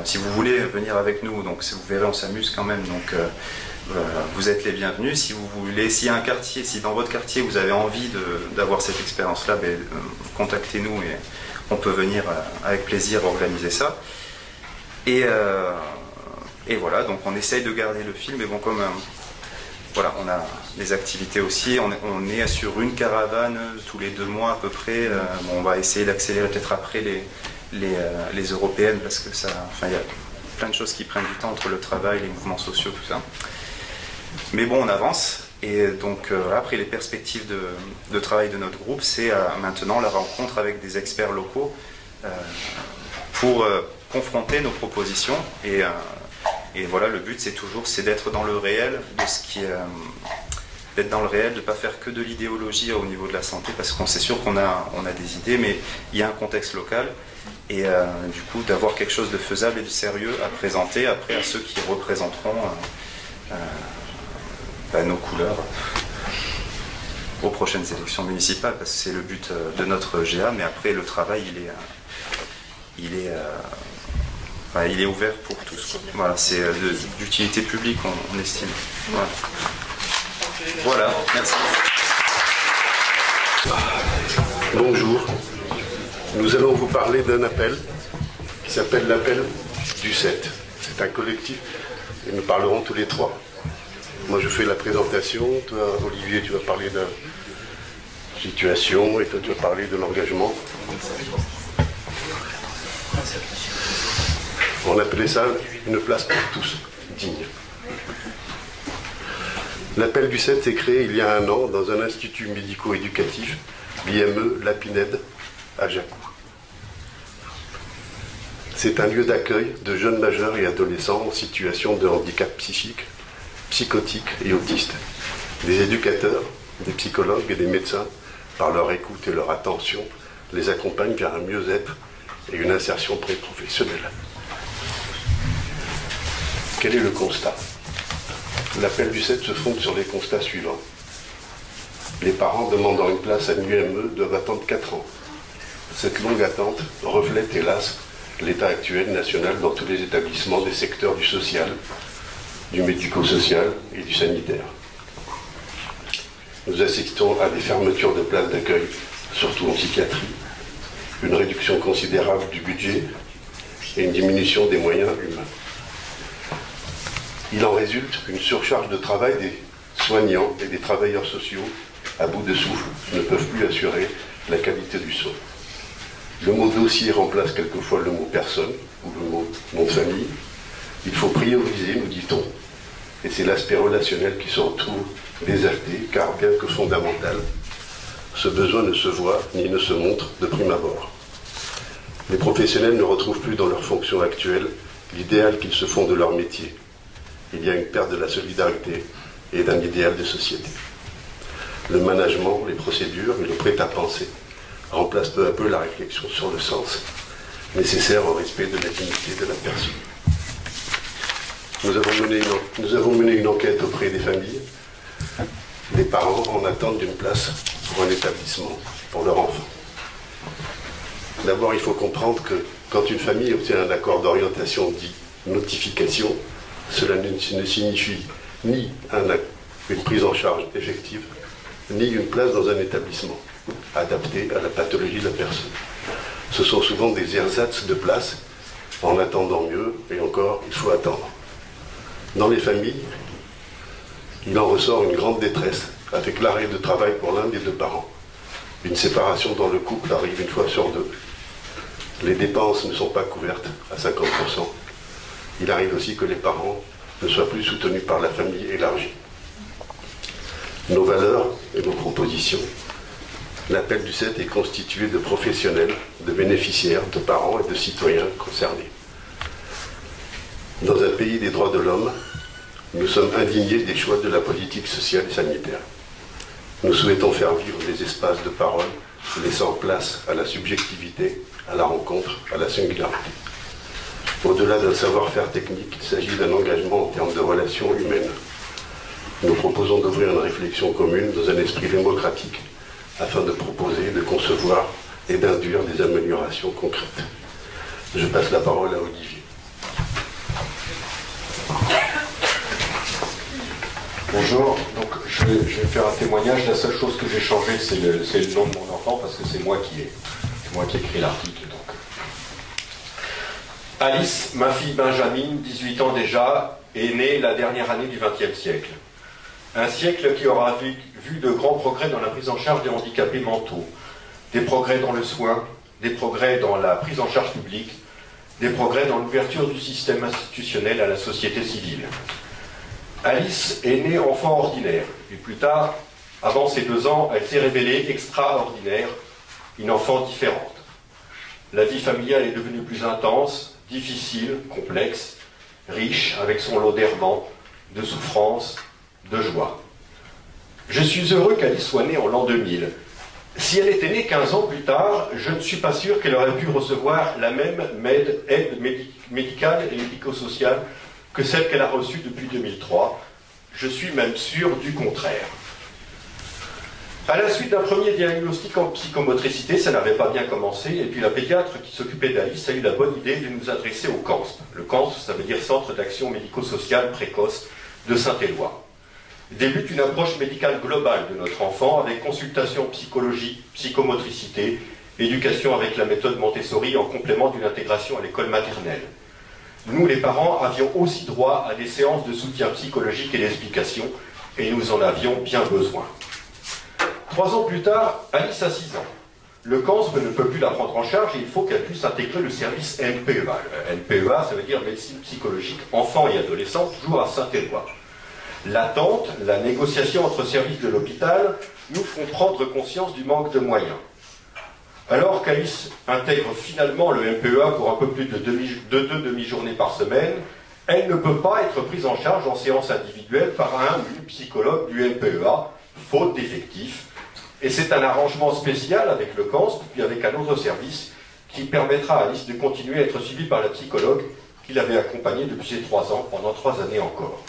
si vous voulez venir avec nous, donc vous verrez, on s'amuse quand même, donc vous êtes les bienvenus. Si vous voulez, s'il y a un quartier, si dans votre quartier vous avez envie d'avoir cette expérience-là, contactez-nous et on peut venir avec plaisir organiser ça. Et voilà, donc on essaye de garder le film, mais bon, comme voilà, on a des activités aussi, on est sur une caravane tous les 2 mois à peu près. Bon, on va essayer d'accélérer peut-être après les européennes, parce que il y a plein de choses qui prennent du temps entre le travail, les mouvements sociaux, tout ça. Mais bon, on avance. Et donc après, les perspectives de travail de notre groupe, c'est maintenant la rencontre avec des experts locaux pour confronter nos propositions. Et voilà, le but, c'est d'être dans le réel de ce qui d'être dans le réel, de ne pas faire que de l'idéologie au niveau de la santé, parce qu'on sait sûr qu'on a des idées, mais il y a un contexte local. Et du coup, d'avoir quelque chose de faisable et de sérieux à présenter après à ceux qui représenteront nos couleurs aux prochaines élections municipales, parce que c'est le but de notre GA, mais après le travail il est ouvert pour tous. Voilà, c'est d'utilité publique, on estime. Voilà, merci. Bonjour, nous allons vous parler d'un appel qui s'appelle l'appel du 7. C'est un collectif et nous parlerons tous les 3. Moi je fais la présentation, toi Olivier tu vas parler de la situation et toi tu vas parler de l'engagement. On appelait ça une place pour tous, digne. L'appel du 7 s'est créé il y a 1 an dans un institut médico-éducatif, l'IME Lapinède, à Jacou. C'est un lieu d'accueil de jeunes majeurs et adolescents en situation de handicap psychique, psychotique et autiste. Des éducateurs, des psychologues et des médecins, par leur écoute et leur attention, les accompagnent vers un mieux-être et une insertion pré-professionnelle. Quel est le constat? L'appel du 7 se fonde sur les constats suivants. Les parents demandant une place à l'UME doivent attendre 4 ans. Cette longue attente reflète, hélas, l'état actuel national dans tous les établissements des secteurs du social, du médico-social et du sanitaire. Nous assistons à des fermetures de places d'accueil, surtout en psychiatrie, une réduction considérable du budget et une diminution des moyens humains. Il en résulte une surcharge de travail des soignants et des travailleurs sociaux à bout de souffle, ne peuvent plus assurer la qualité du soin. Le mot dossier remplace quelquefois le mot personne ou le mot nom de famille. Il faut prioriser, nous dit-on, et c'est l'aspect relationnel qui se retrouve déserté, car bien que fondamental, ce besoin ne se voit ni ne se montre de prime abord. Les professionnels ne retrouvent plus dans leur fonction actuelle l'idéal qu'ils se font de leur métier. Il y a une perte de la solidarité et d'un idéal de société. Le management, les procédures et le prêt-à-penser remplacent peu à peu la réflexion sur le sens nécessaire au respect de la dignité de la personne. Nous avons mené une enquête auprès des familles, des parents en attente d'une place pour un établissement, pour leur enfant. D'abord, il faut comprendre que quand une famille obtient un accord d'orientation dit notification, cela ne signifie ni une prise en charge effective, ni une place dans un établissement adapté à la pathologie de la personne. Ce sont souvent des ersatz de place, en attendant mieux, et encore, il faut attendre. Dans les familles, il en ressort une grande détresse, avec l'arrêt de travail pour l'un des deux parents. Une séparation dans le couple arrive une fois sur deux. Les dépenses ne sont pas couvertes à 50%. Il arrive aussi que les parents ne soient plus soutenus par la famille élargie. Nos valeurs et nos propositions, l'appel du 7 est constitué de professionnels, de bénéficiaires, de parents et de citoyens concernés. Dans un pays des droits de l'homme, nous sommes indignés des choix de la politique sociale et sanitaire. Nous souhaitons faire vivre des espaces de parole, laissant place à la subjectivité, à la rencontre, à la singularité. Au-delà d'un savoir-faire technique, il s'agit d'un engagement en termes de relations humaines. Nous proposons d'ouvrir une réflexion commune dans un esprit démocratique afin de proposer, de concevoir et d'induire des améliorations concrètes. Je passe la parole à Olivier. Bonjour, donc je vais faire un témoignage. La seule chose que j'ai changé, c'est le nom de mon enfant, parce que c'est moi qui ai écrit l'article. Alice, ma fille Benjamin, 18 ans déjà, est née la dernière année du XXe siècle. Un siècle qui aura vu de grands progrès dans la prise en charge des handicapés mentaux, des progrès dans le soin, des progrès dans la prise en charge publique, des progrès dans l'ouverture du système institutionnel à la société civile. Alice est née enfant ordinaire, et plus tard, avant ses 2 ans, elle s'est révélée extraordinaire, une enfant différente. La vie familiale est devenue plus intense, difficile, complexe, riche, avec son lot d'errements, de souffrances, de joie. Je suis heureux qu'Alice soit née en l'an 2000. Si elle était née 15 ans plus tard, je ne suis pas sûr qu'elle aurait pu recevoir la même aide médicale et médico-sociale que celle qu'elle a reçue depuis 2003. Je suis même sûr du contraire. À la suite d'un premier diagnostic en psychomotricité, ça n'avait pas bien commencé, et puis la pédiatre qui s'occupait d'Alice a eu la bonne idée de nous adresser au CANSP. Le CANSP, ça veut dire Centre d'action médico-sociale précoce de Saint-Éloi. Débute une approche médicale globale de notre enfant avec consultation psychologie, psychomotricité, éducation avec la méthode Montessori en complément d'une intégration à l'école maternelle. Nous, les parents, avions aussi droit à des séances de soutien psychologique et d'explication, et nous en avions bien besoin. 3 ans plus tard, Alice a 6 ans. Le CANSP ne peut plus la prendre en charge et il faut qu'elle puisse intégrer le service NPEA. Le NPEA, ça veut dire médecine psychologique enfants et adolescents, toujours à Saint-Éloi. L'attente, la négociation entre services de l'hôpital nous font prendre conscience du manque de moyens. Alors qu'Alice intègre finalement le NPEA pour un peu plus de 2 demi-journées par semaine, elle ne peut pas être prise en charge en séance individuelle par un ou une psychologue du NPEA, faute d'effectifs. Et c'est un arrangement spécial avec le CANSP, puis avec un autre service, qui permettra à Alice de continuer à être suivie par la psychologue qui l'avait accompagnée depuis ses 3 ans, pendant 3 années encore.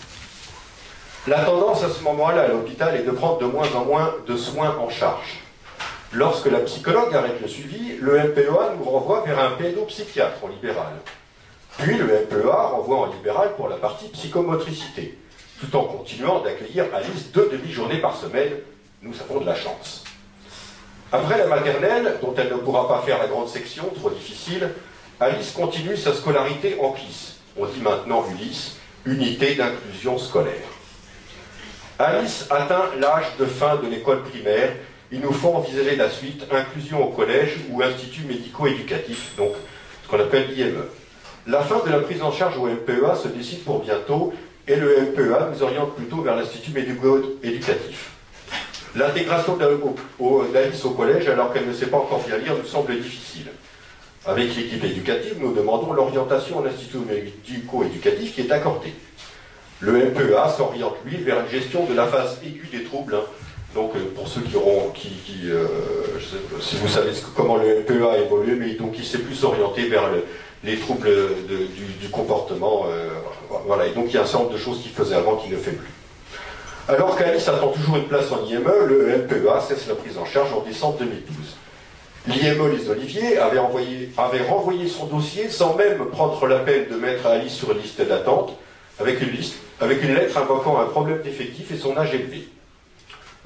La tendance à ce moment-là à l'hôpital est de prendre de moins en moins de soins en charge. Lorsque la psychologue arrête le suivi, le MPEA nous renvoie vers un pédopsychiatre en libéral. Puis le MPEA renvoie en libéral pour la partie psychomotricité, tout en continuant d'accueillir Alice 2 demi-journées par semaine. Nous avons de la chance. Après la maternelle, dont elle ne pourra pas faire la grande section, trop difficile, Alice continue sa scolarité en CLIS. On dit maintenant ULIS, Unité d'inclusion scolaire. Alice atteint l'âge de fin de l'école primaire. Il nous faut envisager la suite, inclusion au collège ou institut médico-éducatif, donc ce qu'on appelle l'IME. La fin de la prise en charge au MPEA se décide pour bientôt et le MPEA nous oriente plutôt vers l'institut médico-éducatif. L'intégration d'Alice au collège, alors qu'elle ne sait pas encore bien lire, nous semble difficile. Avec l'équipe éducative, nous demandons l'orientation en institut médico-éducatif qui est accordée. Le MPEA s'oriente, lui, vers une gestion de la phase aiguë des troubles. Donc, pour ceux si vous savez comment le MPEA a évolué, mais donc il s'est plus orienté vers les troubles du comportement. Voilà, et donc il y a un certain nombre de choses qu'il faisait avant qu'il ne fait plus. Alors qu'Alice attend toujours une place en IME, le MPEA cesse la prise en charge en décembre 2012. L'IME Les Oliviers avait renvoyé son dossier sans même prendre la peine de mettre Alice sur une liste d'attente, avec une lettre invoquant un problème d'effectif et son âge élevé.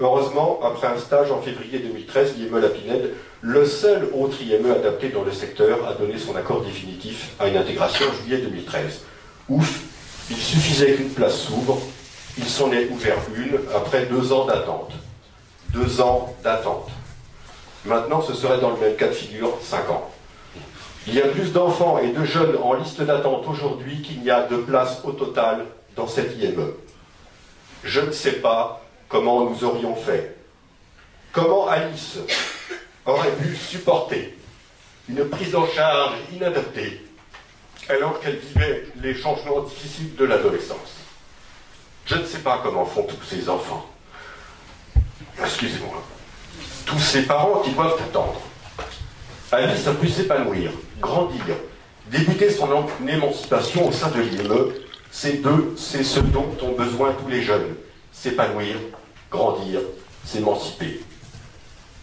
Heureusement, après un stage en février 2013, l'IME La Pinède, le seul autre IME adapté dans le secteur, a donné son accord définitif à une intégration en juillet 2013. Ouf, il suffisait qu'une place s'ouvre, il s'en est ouvert une après 2 ans d'attente. 2 ans d'attente. Maintenant, ce serait dans le même cas de figure, 5 ans. Il y a plus d'enfants et de jeunes en liste d'attente aujourd'hui qu'il n'y a de places au total dans cette IME. Je ne sais pas comment nous aurions fait. Comment Alice aurait pu supporter une prise en charge inadaptée alors qu'elle vivait les changements difficiles de l'adolescence. Je ne sais pas comment font tous ces enfants. Excusez-moi. Tous ces parents qui doivent attendre. Alice a pu s'épanouir, grandir, débuter son émancipation au sein de l'IME. C'est ce dont ont besoin tous les jeunes. S'épanouir, grandir, s'émanciper.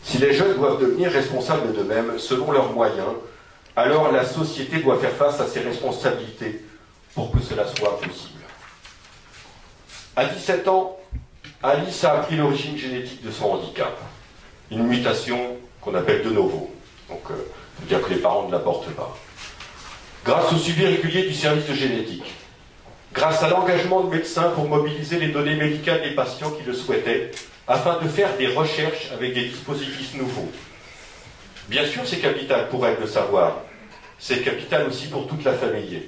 Si les jeunes doivent devenir responsables d'eux-mêmes selon leurs moyens, alors la société doit faire face à ses responsabilités pour que cela soit possible. À 17 ans, Alice a appris l'origine génétique de son handicap. Une mutation qu'on appelle de novo. Donc, ça veut dire que les parents ne la portent pas. Grâce au suivi régulier du service de génétique, grâce à l'engagement de médecins pour mobiliser les données médicales des patients qui le souhaitaient, afin de faire des recherches avec des dispositifs nouveaux. Bien sûr, c'est capital pour elle de savoir. C'est capital aussi pour toute la famille.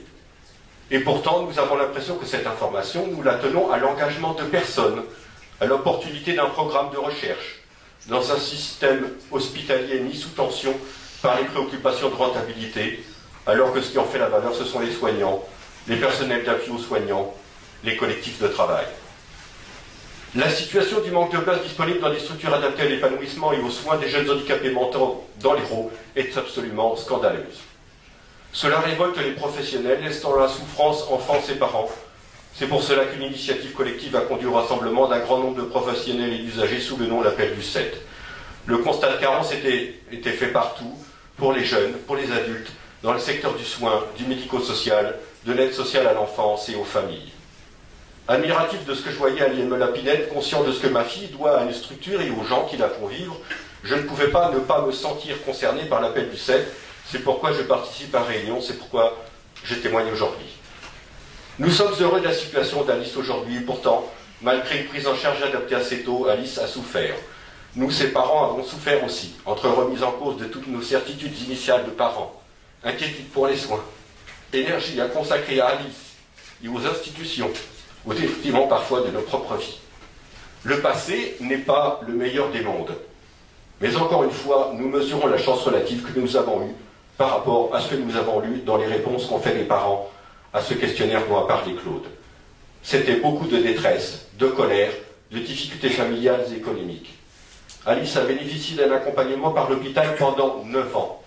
Et pourtant, nous avons l'impression que cette information, nous la tenons à l'engagement de personnes, à l'opportunité d'un programme de recherche, dans un système hospitalier mis sous tension par les préoccupations de rentabilité, alors que ce qui en fait la valeur, ce sont les soignants, les personnels d'appui aux soignants, les collectifs de travail. La situation du manque de places disponibles dans des structures adaptées à l'épanouissement et aux soins des jeunes handicapés mentaux dans l'Hérault est absolument scandaleuse. Cela révolte les professionnels, laissant dans la souffrance enfants et parents. C'est pour cela qu'une initiative collective a conduit au rassemblement d'un grand nombre de professionnels et d'usagers sous le nom l'appel du 7. Le constat de carence était fait partout, pour les jeunes, pour les adultes, dans le secteur du soin, du médico-social, de l'aide sociale à l'enfance et aux familles. Admiratif de ce que je voyais à l'IME La Pinède, conscient de ce que ma fille doit à une structure et aux gens qui la font vivre, je ne pouvais pas ne pas me sentir concerné par l'appel du 7. C'est pourquoi je participe à Réunion, c'est pourquoi je témoigne aujourd'hui. Nous sommes heureux de la situation d'Alice aujourd'hui, pourtant, malgré une prise en charge adaptée assez tôt, Alice a souffert. Nous, ses parents, avons souffert aussi, entre remise en cause de toutes nos certitudes initiales de parents, inquiétude pour les soins, énergie à consacrer à Alice et aux institutions, au détriment parfois de nos propres vies. Le passé n'est pas le meilleur des mondes. Mais encore une fois, nous mesurons la chance relative que nous avons eue par rapport à ce que nous avons lu dans les réponses qu'ont fait les parents à ce questionnaire dont a parlé Claude. C'était beaucoup de détresse, de colère, de difficultés familiales et économiques. Alice a bénéficié d'un accompagnement par l'hôpital pendant 9 ans.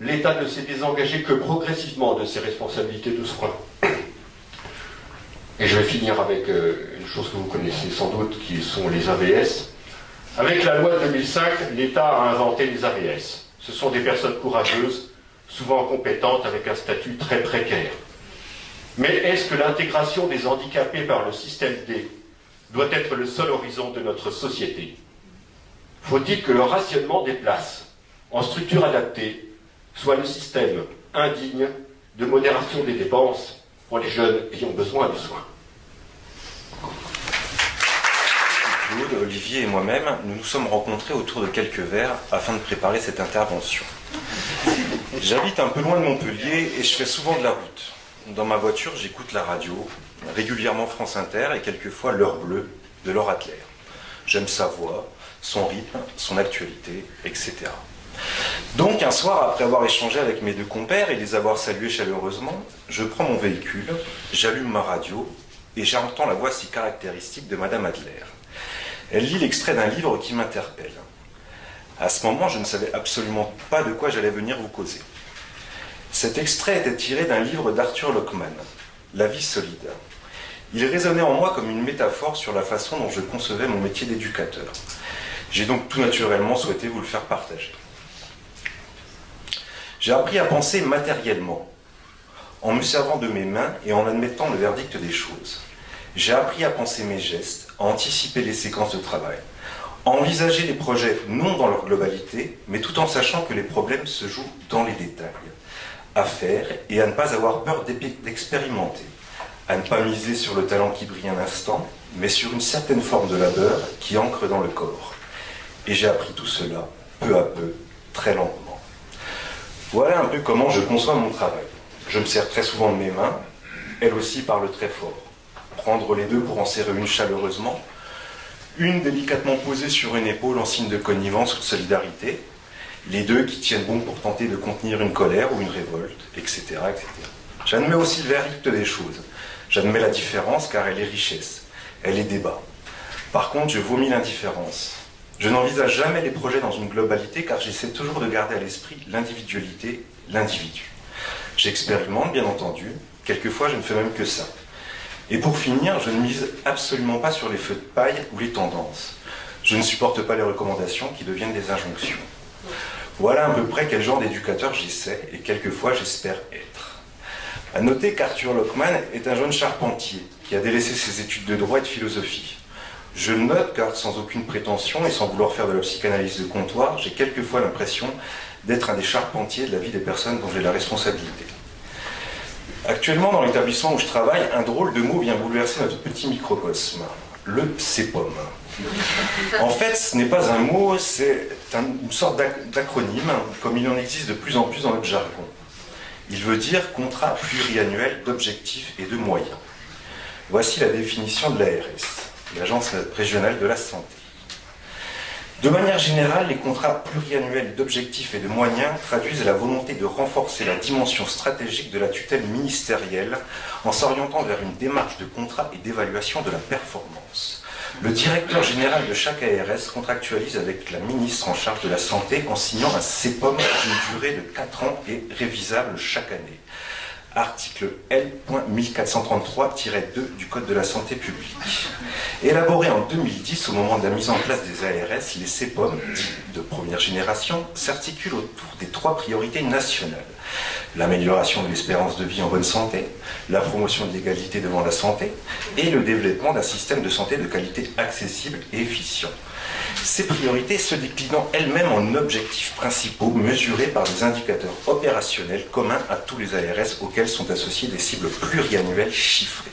L'État ne s'est désengagé que progressivement de ses responsabilités de soins. Et je vais finir avec une chose que vous connaissez sans doute, qui sont les AVS. Avec la loi de 2005, l'État a inventé les AVS. Ce sont des personnes courageuses, souvent compétentes, avec un statut très précaire. Mais est-ce que l'intégration des handicapés par le système D doit être le seul horizon de notre société? Faut-il que le rationnement des places en structure adaptée soit le système indigne de modération des dépenses pour les jeunes ayant besoin de soins? Claude, Olivier et moi-même, nous nous sommes rencontrés autour de quelques verres afin de préparer cette intervention. J'habite un peu loin de Montpellier et je fais souvent de la route. Dans ma voiture, j'écoute la radio, régulièrement France Inter et quelquefois l'heure bleue de Laura Adler. J'aime sa voix, son rythme, son actualité, etc. Donc un soir, après avoir échangé avec mes 2 compères et les avoir salués chaleureusement, je prends mon véhicule, j'allume ma radio et j'entends la voix si caractéristique de Madame Adler. Elle lit l'extrait d'un livre qui m'interpelle. À ce moment, je ne savais absolument pas de quoi j'allais venir vous causer. Cet extrait était tiré d'un livre d'Arthur Lockman, La vie solide. Il résonnait en moi comme une métaphore sur la façon dont je concevais mon métier d'éducateur. J'ai donc tout naturellement souhaité vous le faire partager. J'ai appris à penser matériellement, en me servant de mes mains et en admettant le verdict des choses. J'ai appris à penser mes gestes, à anticiper les séquences de travail, Envisager les projets non dans leur globalité, mais tout en sachant que les problèmes se jouent dans les détails. À faire et à ne pas avoir peur d'expérimenter. À ne pas miser sur le talent qui brille un instant, mais sur une certaine forme de labeur qui ancre dans le corps. Et j'ai appris tout cela, peu à peu, très lentement. Voilà un peu comment je conçois mon travail. Je me sers très souvent de mes mains, elles aussi parlent très fort. Prendre les deux pour en serrer une chaleureusement, une délicatement posée sur une épaule en signe de connivence ou de solidarité, les deux qui tiennent bon pour tenter de contenir une colère ou une révolte, etc. etc. J'admets aussi le verdict des choses. J'admets la différence car elle est richesse, elle est débat. Par contre, je vomis l'indifférence. Je n'envisage jamais les projets dans une globalité car j'essaie toujours de garder à l'esprit l'individualité, l'individu. J'expérimente, bien entendu, quelquefois je ne fais même que ça. Et pour finir, je ne mise absolument pas sur les feux de paille ou les tendances. Je ne supporte pas les recommandations qui deviennent des injonctions. Voilà à peu près quel genre d'éducateur j'essaie et quelquefois j'espère être. À noter qu'Arthur Lockman est un jeune charpentier qui a délaissé ses études de droit et de philosophie. Je le note car sans aucune prétention et sans vouloir faire de la psychanalyse de comptoir, j'ai quelquefois l'impression d'être un des charpentiers de la vie des personnes dont j'ai la responsabilité. Actuellement, dans l'établissement où je travaille, un drôle de mot vient bouleverser notre petit microcosme, le CEPOM. En fait, ce n'est pas un mot, c'est une sorte d'acronyme, comme il en existe de plus en plus dans notre jargon. Il veut dire contrat pluriannuel d'objectifs et de moyens. Voici la définition de l'ARS, l'Agence régionale de la santé. De manière générale, les contrats pluriannuels d'objectifs et de moyens traduisent la volonté de renforcer la dimension stratégique de la tutelle ministérielle en s'orientant vers une démarche de contrat et d'évaluation de la performance. Le directeur général de chaque ARS contractualise avec la ministre en charge de la santé en signant un CEPOM d'une durée de 4 ans et révisable chaque année. Article L.1433-2 du Code de la santé publique. Élaboré en 2010 au moment de la mise en place des ARS, les CEPOM, dits de première génération, s'articulent autour des 3 priorités nationales. L'amélioration de l'espérance de vie en bonne santé, la promotion de l'égalité devant la santé et le développement d'un système de santé de qualité accessible et efficient. Ces priorités se déclinant elles-mêmes en objectifs principaux mesurés par des indicateurs opérationnels communs à tous les ARS auxquels sont associées des cibles pluriannuelles chiffrées.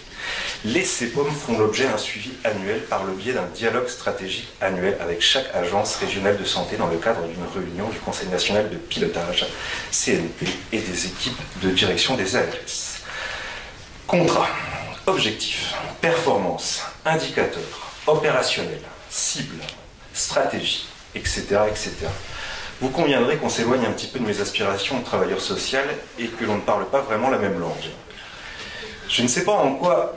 Les CEPOM font l'objet d'un suivi annuel par le biais d'un dialogue stratégique annuel avec chaque agence régionale de santé dans le cadre d'une réunion du Conseil national de pilotage, CNP, et des équipes de direction des ARS. Contrat, objectifs, performance, indicateurs, opérationnels, cibles, stratégie, etc., etc. Vous conviendrez qu'on s'éloigne un petit peu de mes aspirations de travailleur social et que l'on ne parle pas vraiment la même langue. Je ne sais pas en quoi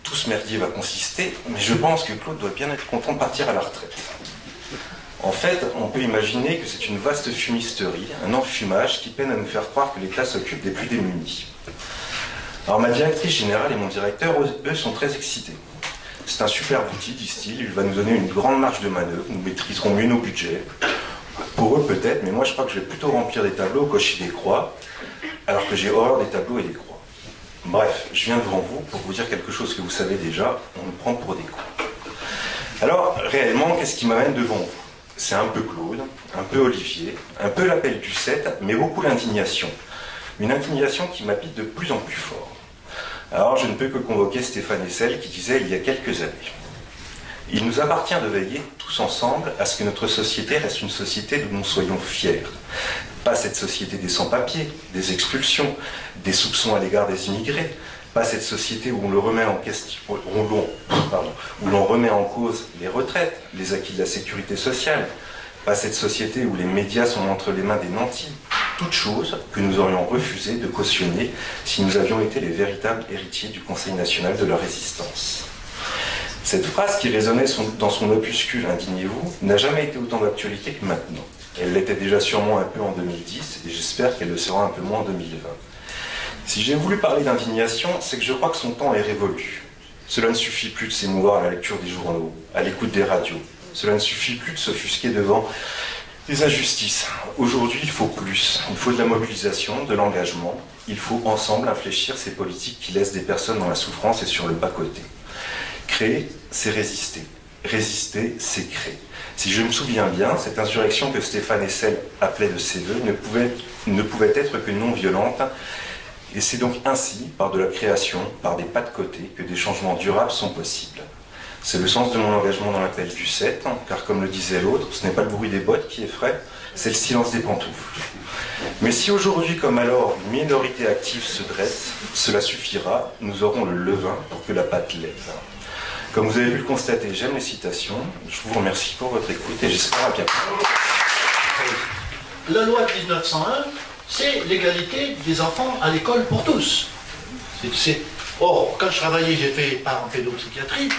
tout ce merdier va consister, mais je pense que Claude doit bien être content de partir à la retraite. En fait, on peut imaginer que c'est une vaste fumisterie, un enfumage qui peine à nous faire croire que l'État s'occupe des plus démunis. Alors ma directrice générale et mon directeur, eux, sont très excités. C'est un super outil, disent-ils, il va nous donner une grande marge de manœuvre, nous maîtriserons mieux nos budgets. Pour eux peut-être, mais moi je crois que je vais plutôt remplir des tableaux, cocher des croix, alors que j'ai horreur des tableaux et des croix. Bref, je viens devant vous pour vous dire quelque chose que vous savez déjà, on me prend pour des cons. Alors, réellement, qu'est-ce qui m'amène devant vous? C'est un peu Claude, un peu Olivier, un peu l'appel du 7, mais beaucoup l'indignation. Une indignation qui m'habite de plus en plus fort. Alors je ne peux que convoquer Stéphane Hessel qui disait il y a quelques années: il nous appartient de veiller tous ensemble à ce que notre société reste une société dont nous soyons fiers. Pas cette société des sans-papiers, des expulsions, des soupçons à l'égard des immigrés. Pas cette société où l'on remet en cause les retraites, les acquis de la sécurité sociale. Pas cette société où les médias sont entre les mains des nantis. Toutes choses que nous aurions refusé de cautionner si nous avions été les véritables héritiers du Conseil national de la résistance. Cette phrase qui résonnait dans son opuscule « Indignez-vous » n'a jamais été autant d'actualité que maintenant. Elle l'était déjà sûrement un peu en 2010 et j'espère qu'elle le sera un peu moins en 2020. Si j'ai voulu parler d'indignation, c'est que je crois que son temps est révolu. Cela ne suffit plus de s'émouvoir à la lecture des journaux, à l'écoute des radios. Cela ne suffit plus de s'offusquer devant des injustices. Aujourd'hui, il faut plus. Il faut de la mobilisation, de l'engagement. Il faut ensemble infléchir ces politiques qui laissent des personnes dans la souffrance et sur le bas-côté. Créer, c'est résister. résister, c'est créer. Si je me souviens bien, cette insurrection que Stéphane Hessel appelait de ses voeux ne pouvait être que non violente. Et c'est donc ainsi, par de la création, par des pas de côté, que des changements durables sont possibles. C'est le sens de mon engagement dans l'appel du 7, car comme le disait l'autre, ce n'est pas le bruit des bottes qui effraie, c'est le silence des pantoufles. Mais si aujourd'hui comme alors une minorité active se dresse, cela suffira, nous aurons le levain pour que la patte lève. Comme vous avez pu le constater, j'aime les citations, je vous remercie pour votre écoute et j'espère à bientôt. La loi de 1901, c'est l'égalité des enfants à l'école pour tous. Or, quand je travaillais, j'ai fait en pédopsychiatrie,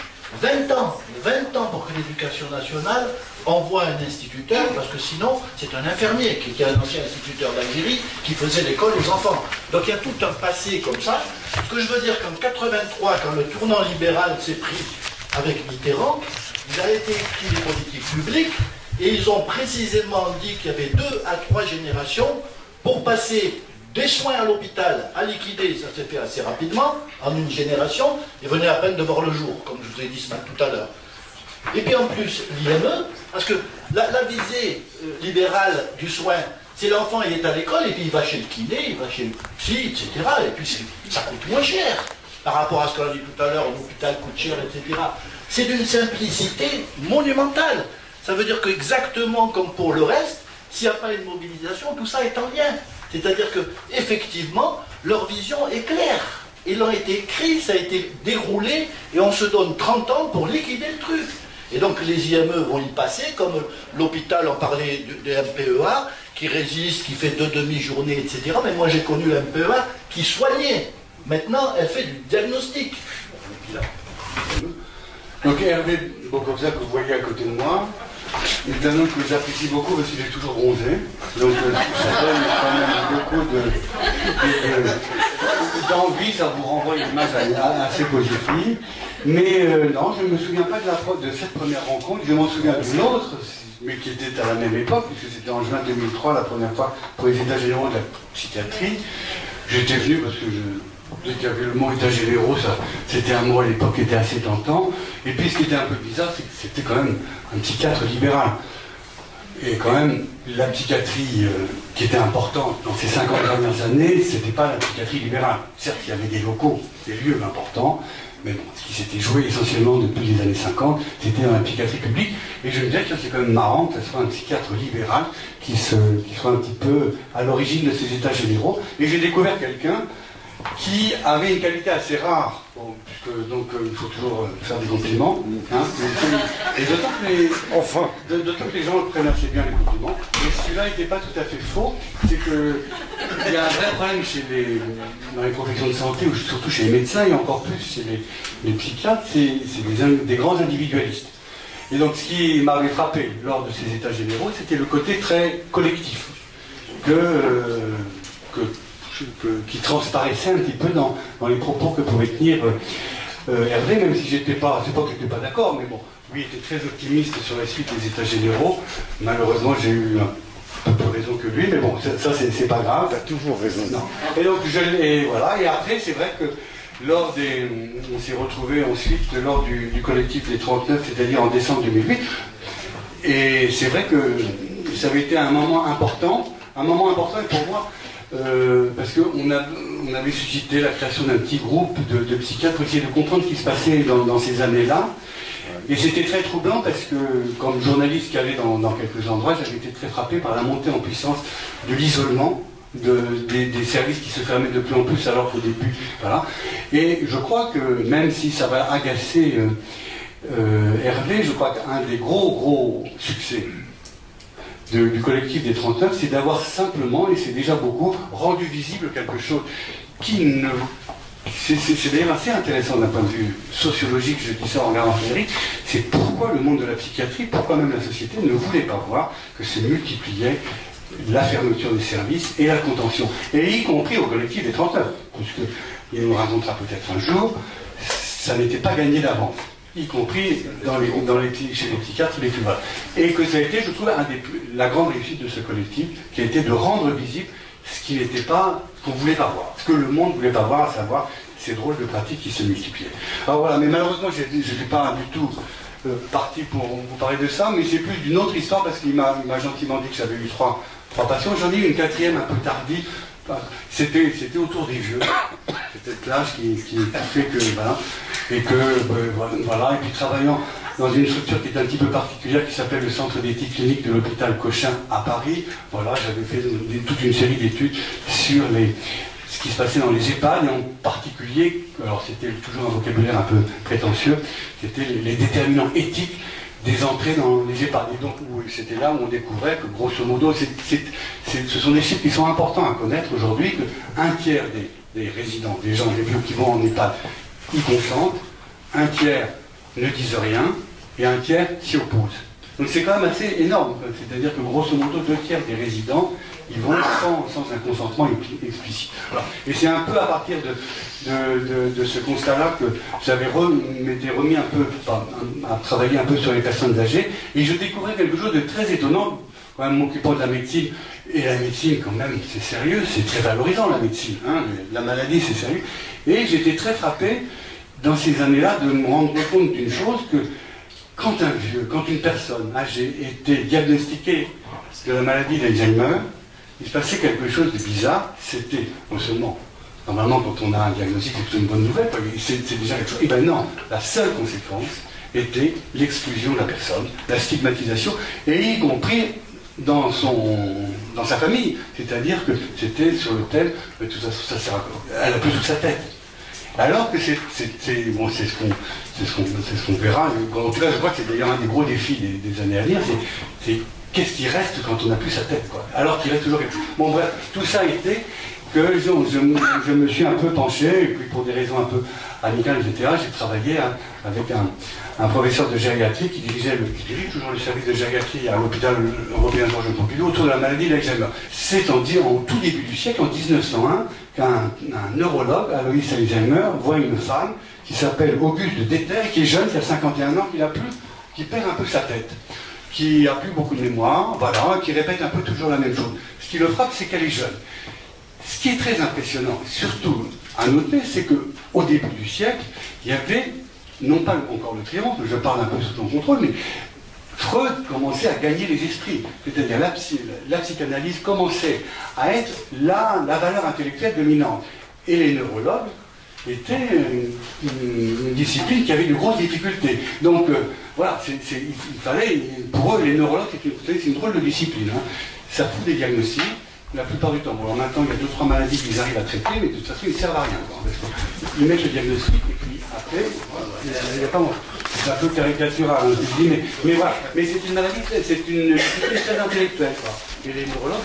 20 ans pour que l'éducation nationale envoie un instituteur, parce que sinon, c'est un infirmier qui était un ancien instituteur d'Algérie qui faisait l'école aux enfants. Donc il y a tout un passé comme ça. Ce que je veux dire qu'en 83, quand le tournant libéral s'est pris avec Mitterrand, il a été écrit des politiques publiques et ils ont précisément dit qu'il y avait 2 à 3 générations pour passer des soins à l'hôpital à liquider, ça s'est fait assez rapidement, en une génération, et venait à peine de voir le jour, comme je vous ai dit ce matin tout à l'heure. Et puis en plus, l'IME, parce que la visée libérale du soin, c'est l'enfant, il est à l'école, et puis il va chez le kiné, il va chez le psy, etc. Et puis ça coûte moins cher, par rapport à ce qu'on a dit tout à l'heure, l'hôpital coûte cher, etc. C'est d'une simplicité monumentale. Ça veut dire qu'exactement comme pour le reste, s'il n'y a pas une mobilisation, tout ça est en lien. C'est-à-dire que effectivement, leur vision est claire. Ils ont été écrits, ça a été déroulé, et on se donne 30 ans pour liquider le truc. Et donc les IME vont y passer, comme l'hôpital en parlait de MPEA, qui résiste, qui fait 2 demi-journées, etc. Mais moi j'ai connu la MPEA qui soignait. Maintenant, elle fait du diagnostic. Donc Hervé Bocovza, que vous voyez à côté de moi, est un homme que j'apprécie beaucoup parce qu'il est toujours bronzé. Donc ça donne quand même beaucoup d'envie, ça vous renvoie une image assez positive. Mais non, je ne me souviens pas de cette première rencontre, je m'en souviens d'une autre, mais qui était à la même époque, puisque c'était en juin 2003, la première fois pour les états généraux de la psychiatrie. J'étais venu parce que dès qu'il y avait le mot état généraux, c'était un mot à l'époque qui était assez tentant. Et puis ce qui était un peu bizarre, c'est que c'était quand même un psychiatre libéral. Et quand même, la psychiatrie qui était importante dans ces 50 dernières années, c'était pas la psychiatrie libérale. Certes, il y avait des locaux, des lieux importants, mais bon, ce qui s'était joué essentiellement depuis les années 50, c'était dans la psychiatrie publique. Et je me disais que c'est quand même marrant que ce soit un psychiatre libéral qui soit un petit peu à l'origine de ces états généraux. Et j'ai découvert quelqu'un qui avait une qualité assez rare, bon, puisque donc il faut toujours faire des compliments, hein, et d'autant que les gens prennent assez bien les compliments, et celui-là n'était pas tout à fait faux, c'est qu'il y a un vrai problème dans les professions de santé, ou surtout chez les médecins, et encore plus chez les psychiatres, c'est des grands individualistes. Et donc ce qui m'avait frappé lors de ces états généraux, c'était le côté très collectif, qui transparaissait un petit peu dans les propos que pouvait tenir Hervé, même si j'étais pas, c'est pas que j'étais pas d'accord, mais bon, lui était très optimiste sur la suite des états généraux. Malheureusement, j'ai eu un peu plus raison que lui, mais bon, ça c'est pas grave. T'as toujours raison. Non. Et donc, voilà, et après, c'est vrai que on s'est retrouvés ensuite lors du collectif des 39, c'est-à-dire en décembre 2008, et c'est vrai que ça avait été un moment important et pour moi, parce qu'on avait suscité la création d'un petit groupe de psychiatres pour essayer de comprendre ce qui se passait dans ces années-là. Et c'était très troublant parce que, comme journaliste qui allait dans quelques endroits, j'avais été très frappé par la montée en puissance de l'isolement, des services qui se fermaient de plus en plus alors qu'au début, voilà. Et je crois que, même si ça va agacer Hervé, je crois qu'un des gros succès du collectif des 39, c'est d'avoir simplement, et c'est déjà beaucoup, rendu visible quelque chose qui ne... C'est d'ailleurs assez intéressant d'un point de vue sociologique, je dis ça en regardant Frédéric, c'est pourquoi le monde de la psychiatrie, pourquoi même la société ne voulait pas voir que se multipliait la fermeture des services et la contention, et y compris au collectif des 39, puisqu'il nous racontera peut-être un jour, ça n'était pas gagné d'avance, y compris chez les psychiatres les plus bas. Et que ça a été, je trouve, la grande réussite de ce collectif, qui a été de rendre visible ce qui n'était pas, qu'on ne voulait pas voir, ce que le monde ne voulait pas voir, à savoir ces drôles de pratiques qui se multipliaient. Alors voilà, mais malheureusement, je n'étais pas du tout parti pour vous parler de ça, mais c'est plus d'une autre histoire parce qu'il m'a gentiment dit que j'avais eu trois passions. J'en ai eu une quatrième un peu tardive. C'était autour des vieux. C'était l'âge qui fait que voilà. Et que voilà. Et puis travaillant dans une structure qui est un petit peu particulière qui s'appelle le Centre d'éthique clinique de l'hôpital Cochin à Paris. Voilà, j'avais fait toute une série d'études sur ce qui se passait dans les EHPAD, et en particulier, alors c'était toujours un vocabulaire un peu prétentieux, c'était les déterminants éthiques des entrées dans les EHPAD. Et donc c'était là où on découvrait que grosso modo, ce sont des chiffres qui sont importants à connaître aujourd'hui, qu'un tiers des résidents, des gens, des vieux qui vont en EHPAD, y consentent, un tiers ne disent rien, et un tiers s'y opposent. Donc c'est quand même assez énorme, c'est-à-dire que grosso modo, 2 tiers des résidents, ils vont sans un consentement explicite. Voilà. Et c'est un peu à partir de ce constat-là que m'étais remis un peu à travailler un peu sur les personnes âgées, et je découvrais quelque chose de très étonnant, quand même m'occupant de la médecine. Et la médecine, quand même, c'est sérieux, c'est très valorisant la médecine. Hein, la maladie, c'est sérieux. Et j'étais très frappé, dans ces années-là, de me rendre compte d'une chose, que quand une personne âgée était diagnostiquée de la maladie d'Alzheimer, il se passait quelque chose de bizarre. C'était non seulement, normalement quand on a un diagnostic, c'est plutôt une bonne nouvelle, c'est déjà quelque chose. Et bien non, la seule conséquence était l'exclusion de la personne, la stigmatisation, et y compris dans sa famille. C'est-à-dire que c'était sur le thème, tout ça sert à quoi ? Elle a plus toute sa tête. Alors que c'est ce qu'on verra. En tout cas, je crois que c'est d'ailleurs un des gros défis des années à venir, c'est qu'est-ce qui reste quand on n'a plus sa tête, quoi. Alors qu'il reste toujours quelque chose. Bon bref, tout ça était que je me suis un peu penché, et puis pour des raisons un peu amicales, etc., j'ai travaillé avec un professeur de gériatrie qui dirige toujours le service de gériatrie à l'hôpital européen Georges Pompidou autour de la maladie d'Alzheimer. C'est en tout début du siècle, en 1901, qu'un neurologue, Alois Alzheimer, voit une femme qui s'appelle Auguste de Deter, qui est jeune, qui a 51 ans, qui perd un peu sa tête, qui n'a plus beaucoup de mémoire, voilà, qui répète un peu toujours la même chose. Ce qui le frappe, c'est qu'elle est jeune. Ce qui est très impressionnant, surtout à noter, c'est qu'au début du siècle, il y avait, non pas encore le triomphe, je parle un peu sous ton contrôle, mais Freud commençait à gagner les esprits. C'est-à-dire la psychanalyse commençait à être la valeur intellectuelle dominante. Et les neurologues étaient une discipline qui avait de grosses difficultés. Donc voilà, il fallait, pour eux, les neurologues, c'est une drôle de discipline. Hein. Ça fout des diagnostics. La plupart du temps. Bon, en même temps, il y a 2-3 maladies qu'ils arrivent à traiter, mais de toute façon, ils ne servent à rien. Ils mettent le diagnostic, et puis après, il n'y a pas moins. C'est un peu caricatural, hein, je dis, mais voilà. Mais c'est une maladie, c'est une très intellectuelle, quoi. Et les neurologues,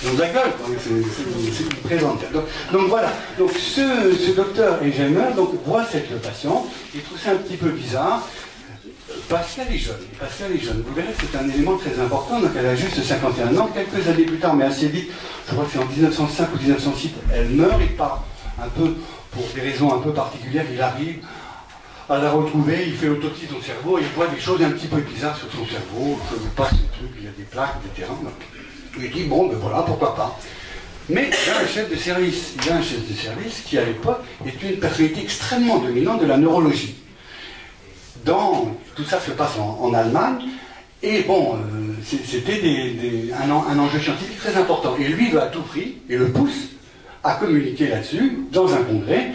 c'est de la gueule, quoi. C'est une présente. Donc voilà. Donc ce docteur Alzheimer voit cette patiente, il trouve ça un petit peu bizarre. Parce qu'elle est jeune. Vous verrez que c'est un élément très important. Donc elle a juste 51 ans, quelques années plus tard, mais assez vite, je crois que c'est en 1905 ou 1906, elle meurt, et part un peu, pour des raisons un peu particulières, il arrive à la retrouver, il fait l'autopsie de son cerveau, et il voit des choses un petit peu bizarres sur son cerveau, je ne pas ce truc, il y a des plaques, etc. Il dit, bon, ben voilà, pourquoi pas. Mais il y a un chef de service, qui à l'époque est une personnalité extrêmement dominante de la neurologie. Tout ça se passe en Allemagne, et bon, c'était un enjeu scientifique très important. Et lui va à tout prix, et le pousse à communiquer là-dessus, dans un congrès,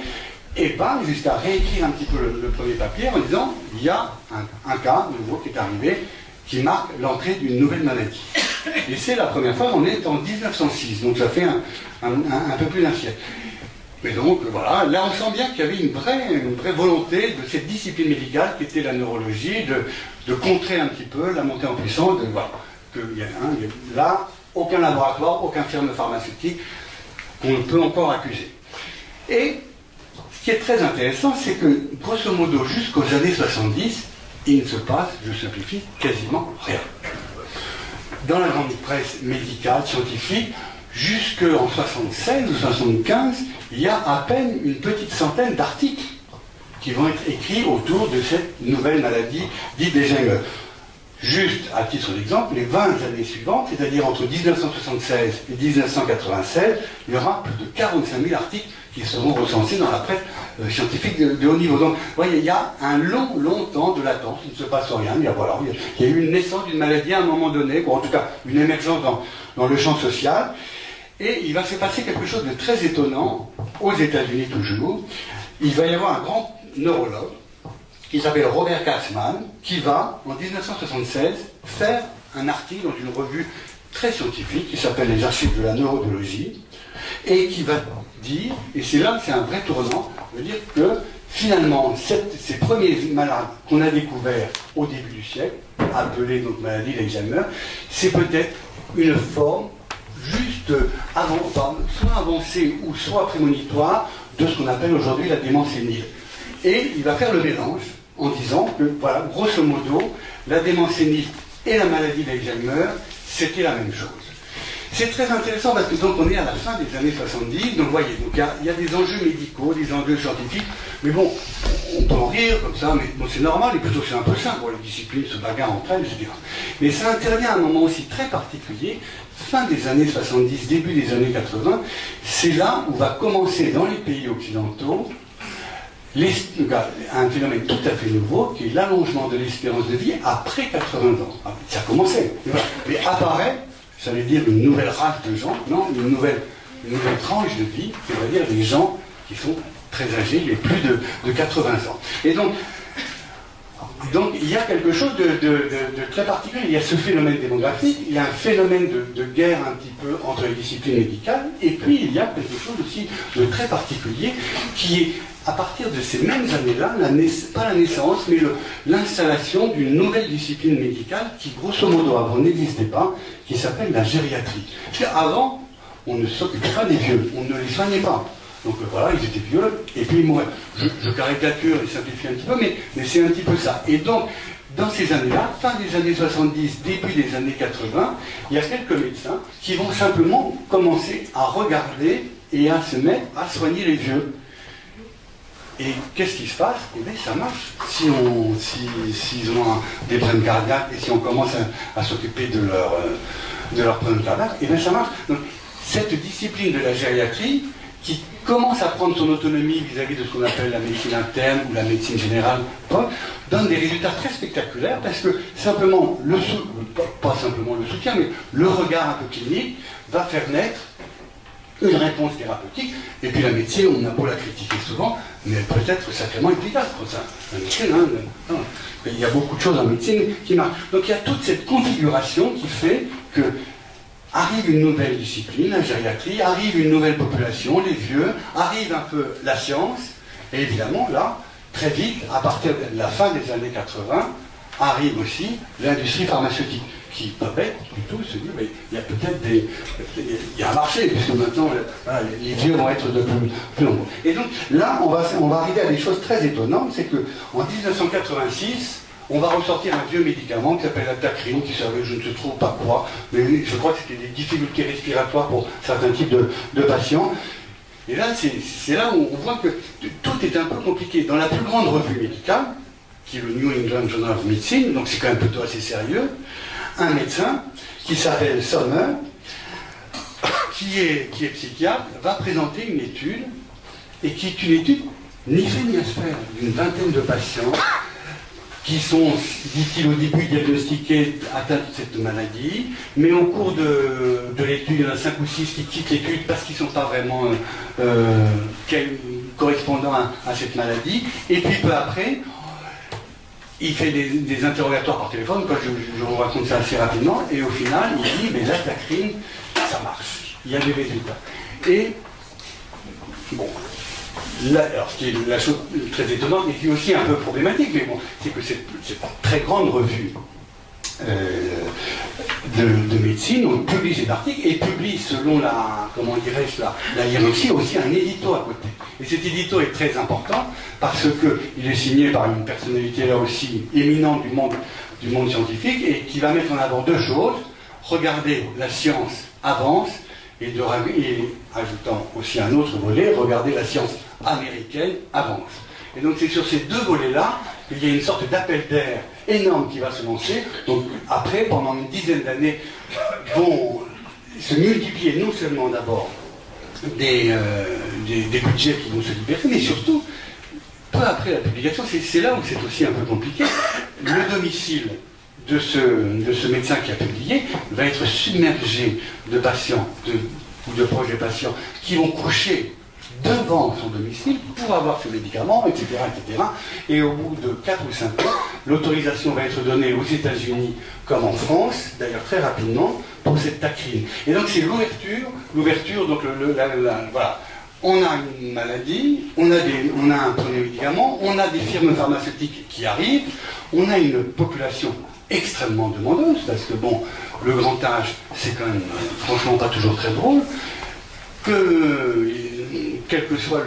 et va jusqu'à réécrire un petit peu le premier papier en disant, il y a un cas nouveau qui est arrivé, qui marque l'entrée d'une nouvelle maladie. Et c'est la première fois, on est en 1906, donc ça fait un peu plus d'un siècle. Mais donc, voilà, là on sent bien qu'il y avait une vraie volonté de cette discipline médicale qui était la neurologie, de contrer un petit peu la montée en puissance, voilà, là, aucun laboratoire, aucun firme pharmaceutique qu'on ne peut encore accuser. Et ce qui est très intéressant, c'est que, grosso modo, jusqu'aux années 70, il ne se passe, je simplifie, quasiment rien. Dans la grande presse médicale, scientifique, jusqu'en 76 ou 75, il y a à peine une petite centaine d'articles qui vont être écrits autour de cette nouvelle maladie dite d'Alzheimer. juste à titre d'exemple, les 20 années suivantes, c'est-à-dire entre 1976 et 1996, il y aura plus de 45 000 articles qui seront recensés dans la presse scientifique de haut niveau. Donc, vous voyez, il y a un long temps de latence, il ne se passe rien. Il y a eu une naissance d'une maladie à un moment donné, ou en tout cas une émergence dans le champ social. Et il va se passer quelque chose de très étonnant, aux États-Unis toujours. Il va y avoir un grand neurologue, qui s'appelle Robert Katzmann, qui va, en 1976, faire un article dans une revue très scientifique qui s'appelle Les Archives de la Neurobiologie, et qui va dire, et c'est là que c'est un vrai tournant, veut dire que finalement, ces premiers malades qu'on a découverts au début du siècle, appelés donc maladie d'Alzheimer, c'est peut-être une forme juste soit avancée ou soit prémonitoire de ce qu'on appelle aujourd'hui la démence sénile. Et il va faire le mélange en disant que, voilà, grosso modo, la démence sénile et la maladie d'Alzheimer, c'était la même chose. C'est très intéressant parce que donc on est à la fin des années 70, donc vous voyez, il y a des enjeux médicaux, des enjeux scientifiques, mais bon, on peut en rire comme ça, mais bon, c'est normal, et plutôt c'est un peu simple, bon, les disciplines se bagarrent entre elles, etc. Mais ça intervient à un moment aussi très particulier, fin des années 70, début des années 80, c'est là où va commencer dans les pays occidentaux un phénomène tout à fait nouveau, qui est l'allongement de l'espérance de vie après 80 ans. Ça a commencé, mais apparaît, ça veut dire une nouvelle race de gens, non, une nouvelle tranche de vie, c'est-à-dire des gens qui sont très âgés, les plus de 80 ans. Et donc il y a quelque chose de très particulier. Il y a ce phénomène démographique, il y a un phénomène de guerre un petit peu entre les disciplines médicales, et puis il y a quelque chose aussi de très particulier qui est, à partir de ces mêmes années-là, pas la naissance, mais l'installation d'une nouvelle discipline médicale qui, grosso modo, avant n'existait pas, qui s'appelle la gériatrie. Parce qu'avant, on ne s'occupait pas des vieux, on ne les soignait pas. Donc voilà, ils étaient vieux, et puis ils mouraient. Je caricature et simplifie un petit peu, mais c'est un petit peu ça. Et donc, dans ces années-là, fin des années 70, début des années 80, il y a quelques médecins qui vont simplement commencer à regarder et à se mettre à soigner les vieux. Et qu'est-ce qui se passe? Eh bien, ça marche. S'ils ont des problèmes cardiaques et si on commence à s'occuper de leurs problèmes cardiaques, eh bien, ça marche. Donc, cette discipline de la gériatrie, qui commence à prendre son autonomie vis-à-vis de ce qu'on appelle la médecine interne ou la médecine générale, donne des résultats très spectaculaires parce que simplement, pas simplement le soutien, mais le regard un peu clinique va faire naître une réponse thérapeutique, et puis la médecine, on a beau la critiquer souvent, mais elle peut être sacrément efficace pour ça. La médecine, il y a beaucoup de choses en médecine qui marchent. Donc il y a toute cette configuration qui fait que arrive une nouvelle discipline, la gériatrie, arrive une nouvelle population, les vieux, arrive un peu la science, et évidemment, là, très vite, à partir de la fin des années 80, arrive aussi l'industrie pharmaceutique, qui, pas bête du tout, se dit, mais il y a peut-être il y a un marché, puisque maintenant, les vieux vont être de plus nombreux. Et donc, là, on va arriver à des choses très étonnantes, c'est qu'en 1986, on va ressortir un vieux médicament qui s'appelle la Tacrine, qui servait je ne sais trop pas quoi, mais je crois que c'était des difficultés respiratoires pour certains types de patients. Et là, c'est là où on voit que tout est un peu compliqué. Dans la plus grande revue médicale, qui est le New England Journal of Medicine, donc c'est quand même plutôt assez sérieux, un médecin qui s'appelle Sommer, qui est psychiatre, va présenter une étude, et qui est une étude ni fait ni à se faire, d'une vingtaine de patients, qui sont, dit-il au début, diagnostiqués atteints de cette maladie, mais au cours de l'étude, il y en a 5 ou 6 qui quittent l'étude parce qu'ils ne sont pas vraiment correspondants à cette maladie, et puis peu après, il fait des interrogatoires par téléphone, je vous raconte ça assez rapidement, et au final, il dit, mais la Tacrine, ça marche, il y a des résultats. Et, bon, alors, ce qui est la chose très étonnante, et qui est aussi un peu problématique, mais bon, c'est que cette très grande revue de médecine, on publie cet article, et publie selon la hiérarchie aussi un édito à côté. Et cet édito est très important, parce qu'il est signé par une personnalité là aussi éminente du monde scientifique, et qui va mettre en avant deux choses: regarder la science avance, et ajoutant aussi un autre volet, regarder la science américaine avance. Et donc c'est sur ces deux volets-là qu'il y a une sorte d'appel d'air énorme qui va se lancer. Donc après, pendant une dizaine d'années, vont se multiplier non seulement d'abord des budgets qui vont se libérer, mais surtout, peu après la publication, c'est là où c'est aussi un peu compliqué, le domicile de ce médecin qui a publié va être submergé de patients ou de proches de patients qui vont coucher devant son domicile pour avoir ce médicament, etc., etc. Et au bout de 4 ou 5 ans, l'autorisation va être donnée aux États-Unis comme en France, d'ailleurs très rapidement, pour cette tacrine. Et donc c'est l'ouverture, donc voilà. On a une maladie, on a un premier médicament, on a des firmes pharmaceutiques qui arrivent, on a une population extrêmement demandeuse, parce que bon, le grand âge, c'est quand même franchement pas toujours très drôle, que quel que soit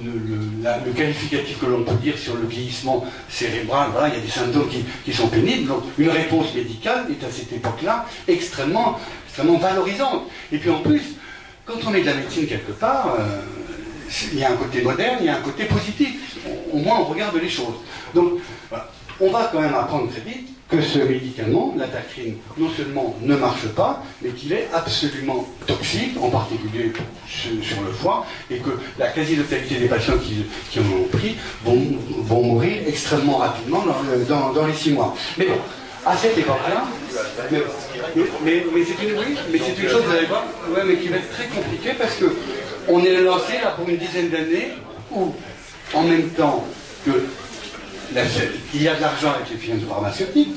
le qualificatif que l'on peut dire sur le vieillissement cérébral, voilà, il y a des symptômes qui sont pénibles, donc une réponse médicale est à cette époque-là extrêmement valorisante. Et puis en plus, quand on met de la médecine quelque part, il y a un côté moderne, il y a un côté positif. Au moins, on regarde les choses. Donc, voilà. On va quand même apprendre très vite que ce médicament, la tacrine, non seulement ne marche pas, mais qu'il est absolument toxique, en particulier sur le foie, et que la quasi-totalité des patients qui en ont pris vont mourir extrêmement rapidement dans les 6 mois. Mais bon, à cette époque-là, mais c'est une chose, vous allez voir, ouais, mais qui va être très compliquée parce que on est lancé là pour une dizaine d'années où, en même temps que il y a de l'argent avec les firmes pharmaceutiques,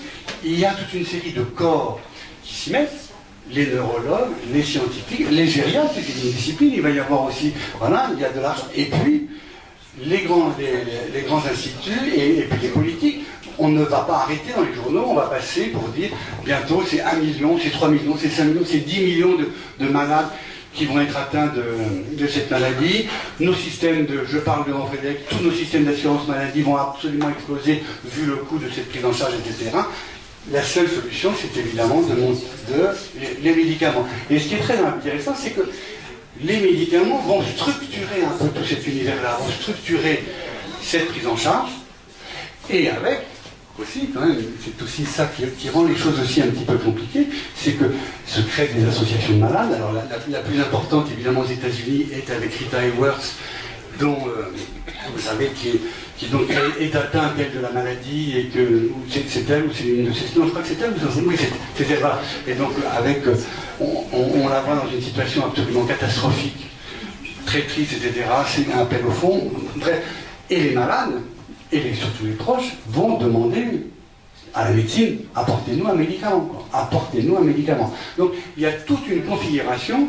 il y a toute une série de corps qui s'y mettent, les neurologues, les scientifiques, les gériatres, c'est une discipline, il va y avoir aussi, voilà, il y a de l'argent, et puis les grands instituts et puis les politiques. On ne va pas arrêter dans les journaux, on va passer pour dire bientôt c'est 1 million, c'est 3 millions, c'est 5 millions, c'est 10 millions de malades qui vont être atteints de cette maladie. Nos systèmes je parle de Frédéric, tous nos systèmes d'assurance maladie vont absolument exploser vu le coût de cette prise en charge, etc. La seule solution, c'est évidemment les médicaments. Et ce qui est très intéressant, c'est que les médicaments vont structurer un peu tout cet univers-là, vont structurer cette prise en charge, et avec aussi, quand même, c'est aussi ça qui rend les choses aussi un petit peu compliquées, c'est que se créent des associations de malades. Alors la plus importante, évidemment, aux États-Unis est avec Rita Hayworth, dont vous savez qui donc est atteinte elle de la maladie et que c'est elle ou c'est une de ses... Non, je crois que c'est elle ou oui, c'est elle, voilà. Et donc avec on la voit dans une situation absolument catastrophique, très triste, etc. C'est un appel au fond. Bref, et les malades et surtout les proches vont demander à la médecine, apportez-nous un médicament. Apportez-nous un médicament. Donc il y a toute une configuration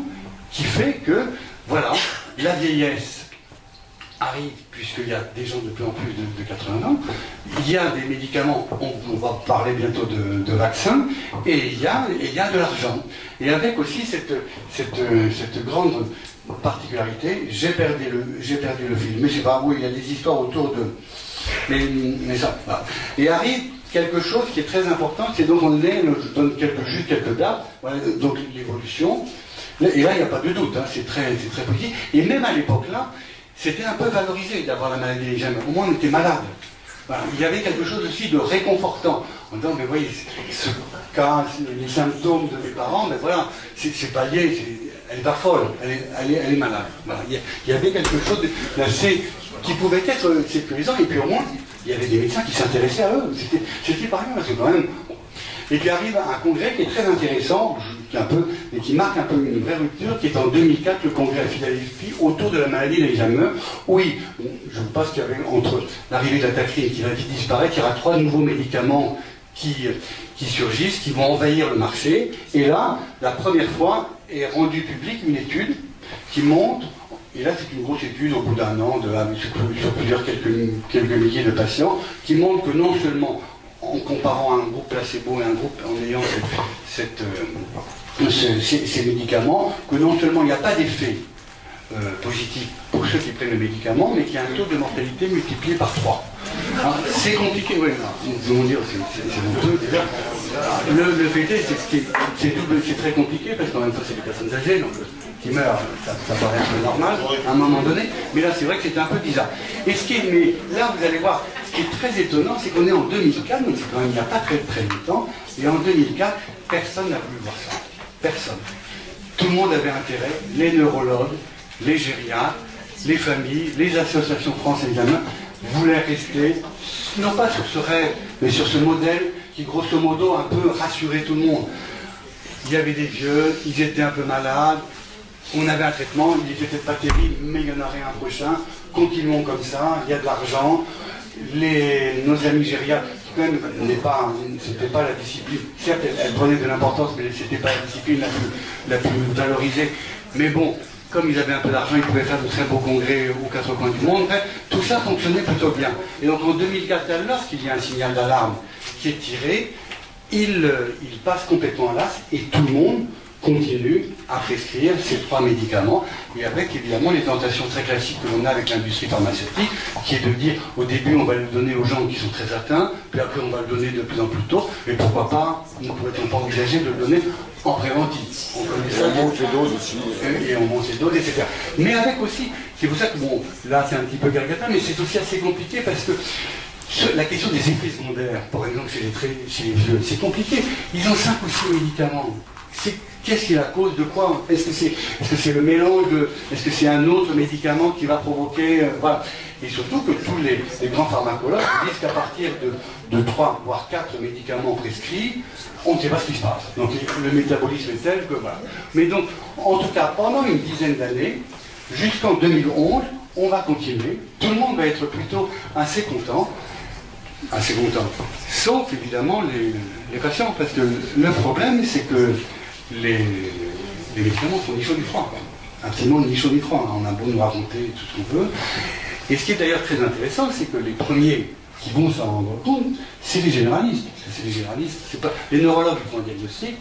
qui fait que, voilà, la vieillesse arrive, puisqu'il y a des gens de plus en plus de 80 ans, il y a des médicaments, on va parler bientôt de vaccins, et il y a de l'argent. Et avec aussi cette grande particularité, j'ai perdu le film, mais je sais pas, oui, il y a des histoires autour de... Mais ça, voilà. Et arrive quelque chose qui est très important, c'est donc je donne juste quelques dates, voilà, donc l'évolution, et là il n'y a pas de doute, hein, c'est très positif, et même à l'époque-là, c'était un peu valorisé d'avoir la maladie des gemmes, au moins on était malade. Voilà. Il y avait quelque chose aussi de réconfortant, en disant, mais voyez, ce cas, les symptômes de mes parents, mais voilà, c'est pas lié, elle est pas folle, elle est malade. Voilà. Il y avait quelque chose d'assez qui pouvait être sécurisant, et puis au moins, il y avait des médecins qui s'intéressaient à eux. C'était pas rien, parce que quand même... Et puis arrive un congrès qui est très intéressant, mais qui marque un peu une vraie rupture, qui est en 2004, le congrès à Philadelphie, autour de la maladie d'Alzheimer. Oui, je pense qu'il y avait, entre l'arrivée de la tacrine qui va vite disparaître, il y aura 3 nouveaux médicaments qui surgissent, qui vont envahir le marché. Et là, la première fois, est rendue publique une étude qui montre, et là c'est une grosse étude au bout d'un an, sur quelques milliers de patients, qui montre que non seulement en comparant un groupe placebo et un groupe en ayant ces médicaments, que non seulement il n'y a pas d'effet positif pour ceux qui prennent le médicament, mais qu'il y a un taux de mortalité multiplié par 3. C'est compliqué, oui, ils vont dire, c'est honteux déjà. Le fait est, c'est très compliqué, parce qu'en même temps c'est des personnes âgées, donc qui meurt, ça paraît un peu normal à un moment donné, mais là c'est vrai que c'était un peu bizarre. Et mais là vous allez voir, ce qui est très étonnant, c'est qu'on est en 2004, donc c'est quand même il n'y a pas très longtemps, et en 2004, personne n'a voulu voir ça. Personne. Tout le monde avait intérêt, les neurologues, les gériatres, les familles, les associations françaises également, voulaient rester, non pas sur ce rêve, mais sur ce modèle qui grosso modo un peu rassurait tout le monde. Il y avait des vieux, ils étaient un peu malades, on avait un traitement, il n'était peut-être pas terrible, mais il y en aurait un prochain, continuons comme ça, il y a de l'argent, nos amis gériatres, c'était pas la discipline, certes elle prenait de l'importance, mais c'était pas la discipline la plus valorisée, mais bon, comme ils avaient un peu d'argent, ils pouvaient faire de très beaux congrès aux quatre coins du monde. Bref, tout ça fonctionnait plutôt bien. Et donc en 2004, lorsqu'il y a un signal d'alarme qui est tiré, il passe complètement à l'as et tout le monde continue à prescrire ces 3 médicaments, et avec évidemment les tentations très classiques que l'on a avec l'industrie pharmaceutique, qui est de dire au début on va le donner aux gens qui sont très atteints, puis après on va le donner de plus en plus tôt, et pourquoi pas, ne pourrait-on pas envisager de le donner en préventif. On connaît ça. On monte les doses aussi. Et on monte les doses, etc. Mais avec aussi, c'est pour ça que bon, là c'est un petit peu caricature, mais c'est aussi assez compliqué parce que la question des effets secondaires, par exemple chez les vieux, c'est compliqué. Ils ont 5 ou 6 médicaments. Qu'est-ce qui est la cause de quoi? Est-ce que c'est le mélange est-ce que c'est un autre médicament qui va provoquer voilà. Et surtout que tous les grands pharmacologues disent qu'à partir de 3 voire 4 médicaments prescrits, on ne sait pas ce qui se passe. Donc le métabolisme est tel que voilà. Mais donc, en tout cas, pendant une dizaine d'années, jusqu'en 2011, on va continuer. Tout le monde va être plutôt assez content. Assez content. Sauf évidemment les patients, parce que le problème, c'est que les médicaments sont ni chaud ni froid. Absolument ni chaud ni froid. On a beau nous raconter tout ce qu'on veut. Et ce qui est d'ailleurs très intéressant, c'est que les premiers qui vont s'en rendre compte, c'est les généralistes. C'est les généralistes. C'est pas... Les neurologues font un diagnostic,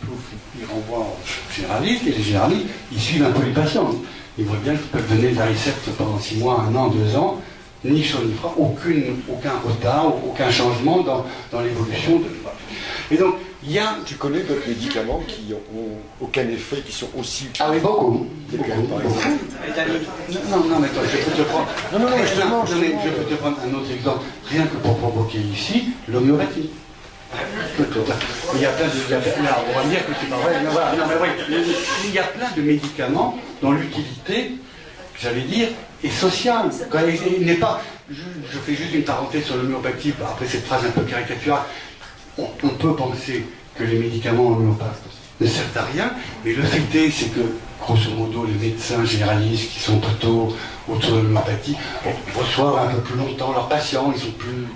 ils renvoient aux généralistes, et les généralistes, ils suivent un peu les patients. Ils voient bien qu'ils peuvent donner des réceptes pendant 6 mois, 1 an, 2 ans, ni chaud ni froid, aucun retard, aucun changement dans l'évolution de... Et donc, il y a... Tu connais d'autres médicaments qui n'ont aucun effet, qui sont aussi... Ah oui, beaucoup. Par exemple. Non, mais attends, je peux te prendre... je peux te prendre un autre exemple, rien que pour provoquer ici, l'homéopathie. Il y a plein de... Là, on va me dire que c'est pas vrai. Non, voilà, non, mais oui, il y a plein de médicaments dont l'utilité, j'allais dire, est sociale. Il n'est pas... Je fais juste une parenthèse sur l'homéopathie, après cette phrase un peu caricaturale. On peut penser que les médicaments homéopathes ne servent à rien, mais le fait est, c'est que, grosso modo, les médecins généralistes qui sont plutôt autour de l'homéopathie reçoivent un peu plus longtemps leurs patients, ils sont plus,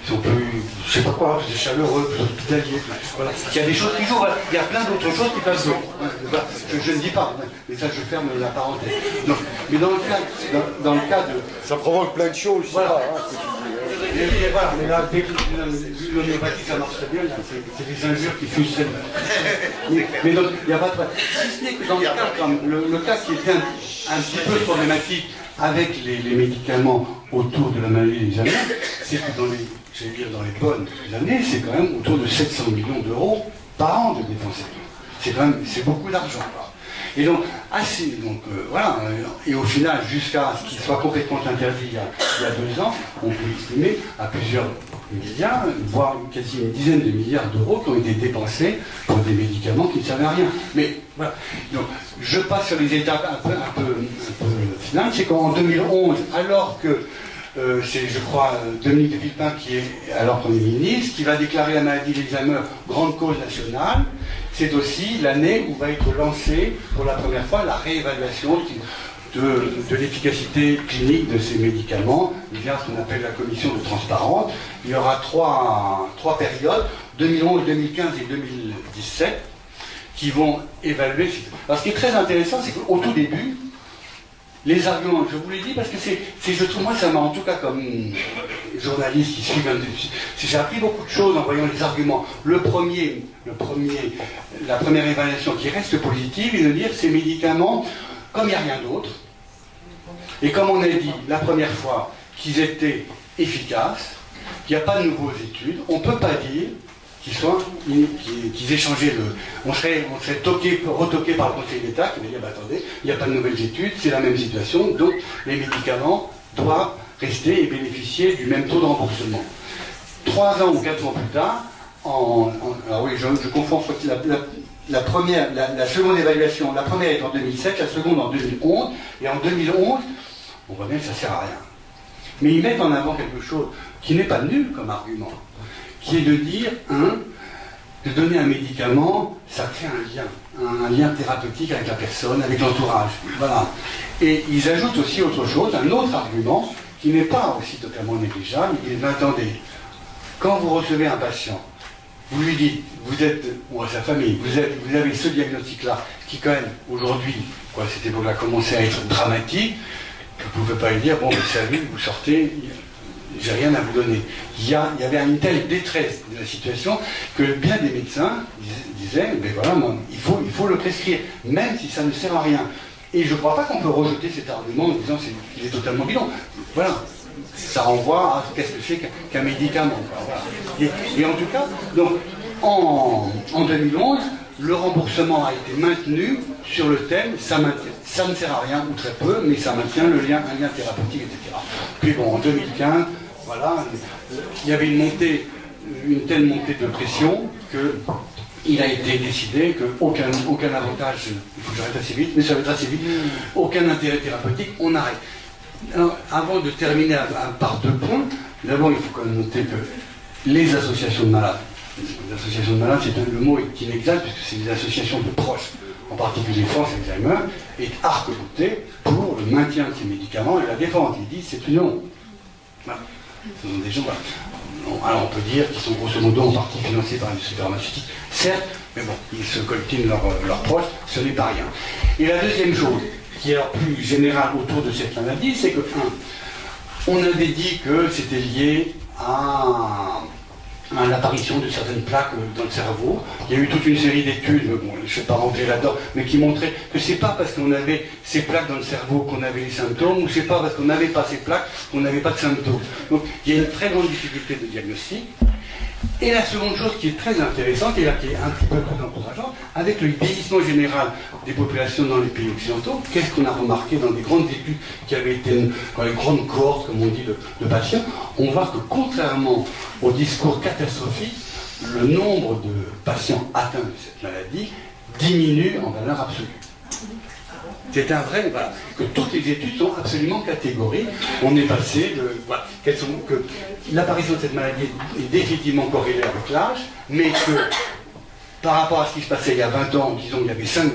je sais pas quoi, plus chaleureux, plus hospitaliers. Voilà. Il y a des choses qui jouent, il y a plein d'autres choses qui peuvent jouer. Je ne dis pas, mais ça je ferme la parenthèse. Donc, mais dans le cas de... Ça provoque plein de choses, voilà. Et voilà, mais là, l'homéopathie, ça marche très bien, c'est des injures qui fusent très bien. Mais donc, il n'y a pas de problème. Si ce n'est que dans le cas qui est un petit peu problématique avec les médicaments autour de la maladie des Alzheimer, c'est que dans les bonnes années, c'est quand même autour de 700 millions d'euros par an de dépenser. C'est beaucoup d'argent. Et donc, voilà, et au final, jusqu'à ce qu'il soit complètement interdit il y a 2 ans, on peut estimer à plusieurs milliards, voire quasi une dizaine de milliards d'euros qui ont été dépensés pour des médicaments qui ne servaient à rien. Mais voilà, donc je passe sur les étapes un peu finales, c'est qu'en 2011, alors que c'est, je crois, Dominique de Villepin qui est alors Premier ministre, qui va déclarer la maladie d'Alzheimer grande cause nationale. C'est aussi l'année où va être lancée pour la première fois la réévaluation de l'efficacité clinique de ces médicaments via ce qu'on appelle la commission de transparence. Il y aura trois périodes, 2011, 2015 et 2017, qui vont évaluer. Alors ce qui est très intéressant, c'est qu'au tout début, les arguments, je vous l'ai dit, parce que je trouve, moi, ça m'a, en tout cas, comme journaliste qui suit, j'ai appris beaucoup de choses en voyant les arguments. La première évaluation qui reste positive, est de dire ces médicaments, comme il n'y a rien d'autre, et comme on a dit la première fois qu'ils étaient efficaces, qu'il n'y a pas de nouvelles études, on ne peut pas dire qu'ils échangeaient on serait retoqué par le Conseil d'État qui va dire, bah, attendez, il n'y a pas de nouvelles études, c'est la même situation, donc les médicaments doivent rester et bénéficier du même taux de remboursement. 3 ans ou 4 ans plus tard, alors oui, je confonds, la seconde évaluation, la première est en 2007, la seconde en 2011, et en 2011, on voit bien que ça ne sert à rien. Mais ils mettent en avant quelque chose qui n'est pas nul comme argument, qui est de dire, de donner un médicament, ça crée un lien thérapeutique avec la personne, avec l'entourage. Voilà. Et ils ajoutent aussi autre chose, un autre argument, qui n'est pas aussi totalement négligeable. Ils disent, attendez, quand vous recevez un patient, vous lui dites, ou à sa famille, vous avez ce diagnostic-là, qui quand même, aujourd'hui, à cette époque-là, commençait à être dramatique, que vous ne pouvez pas lui dire, bon, vous savez, vous sortez, j'ai rien à vous donner. Il y avait une telle détresse de la situation que bien des médecins disaient, ben voilà, il faut le prescrire, même si ça ne sert à rien. Et je ne crois pas qu'on peut rejeter cet argument en disant qu'il est totalement bidon. Voilà. Ça renvoie à qu'est-ce que c'est qu'un médicament. Voilà. Et en tout cas, donc, en 2011, le remboursement a été maintenu sur le thème, ça ne sert à rien ou très peu, mais ça maintient un lien thérapeutique, etc. Puis bon, en 2015, voilà, il y avait une telle montée de pression qu'il a été décidé qu'aucun avantage, il faut que j'arrête assez vite, mais ça va être assez vite, aucun intérêt thérapeutique, on arrête. Alors, avant de terminer par 2 points, d'abord il faut quand même noter que les associations de malades, c'est le mot est inexact puisque c'est des associations de proches, en particulier France Alzheimer, est arc-boutée pour le maintien de ces médicaments et la défense. Ils disent c'est une honte. Voilà. Ce sont des gens, voilà. Alors on peut dire qu'ils sont grosso modo en partie financés par l'industrie pharmaceutique, certes, mais bon, ils se coltinent leurs proches, ce n'est pas rien. Et la deuxième chose, qui est alors plus générale autour de cette maladie, c'est que, on avait dit que c'était lié à l'apparition de certaines plaques dans le cerveau. Il y a eu toute une série d'études, bon, je ne vais pas rentrer là-dedans, mais qui montraient que c'est pas parce qu'on avait ces plaques dans le cerveau qu'on avait les symptômes, ou c'est pas parce qu'on n'avait pas ces plaques qu'on n'avait pas de symptômes. Donc il y a une très grande difficulté de diagnostic. Et la seconde chose qui est très intéressante, et là qui est un petit peu plus encourageante, avec le vieillissement général des populations dans les pays occidentaux, qu'est-ce qu'on a remarqué dans des grandes études qui avaient été dans les grandes cohortes, comme on dit, de patients, on voit que contrairement au discours catastrophique, le nombre de patients atteints de cette maladie diminue en valeur absolue. C'est un vrai, voilà, que toutes les études sont absolument catégoriques. On est passé de, voilà, que l'apparition de cette maladie est définitivement corrélée avec l'âge, mais que par rapport à ce qui se passait il y a 20 ans, disons qu'il y avait 5%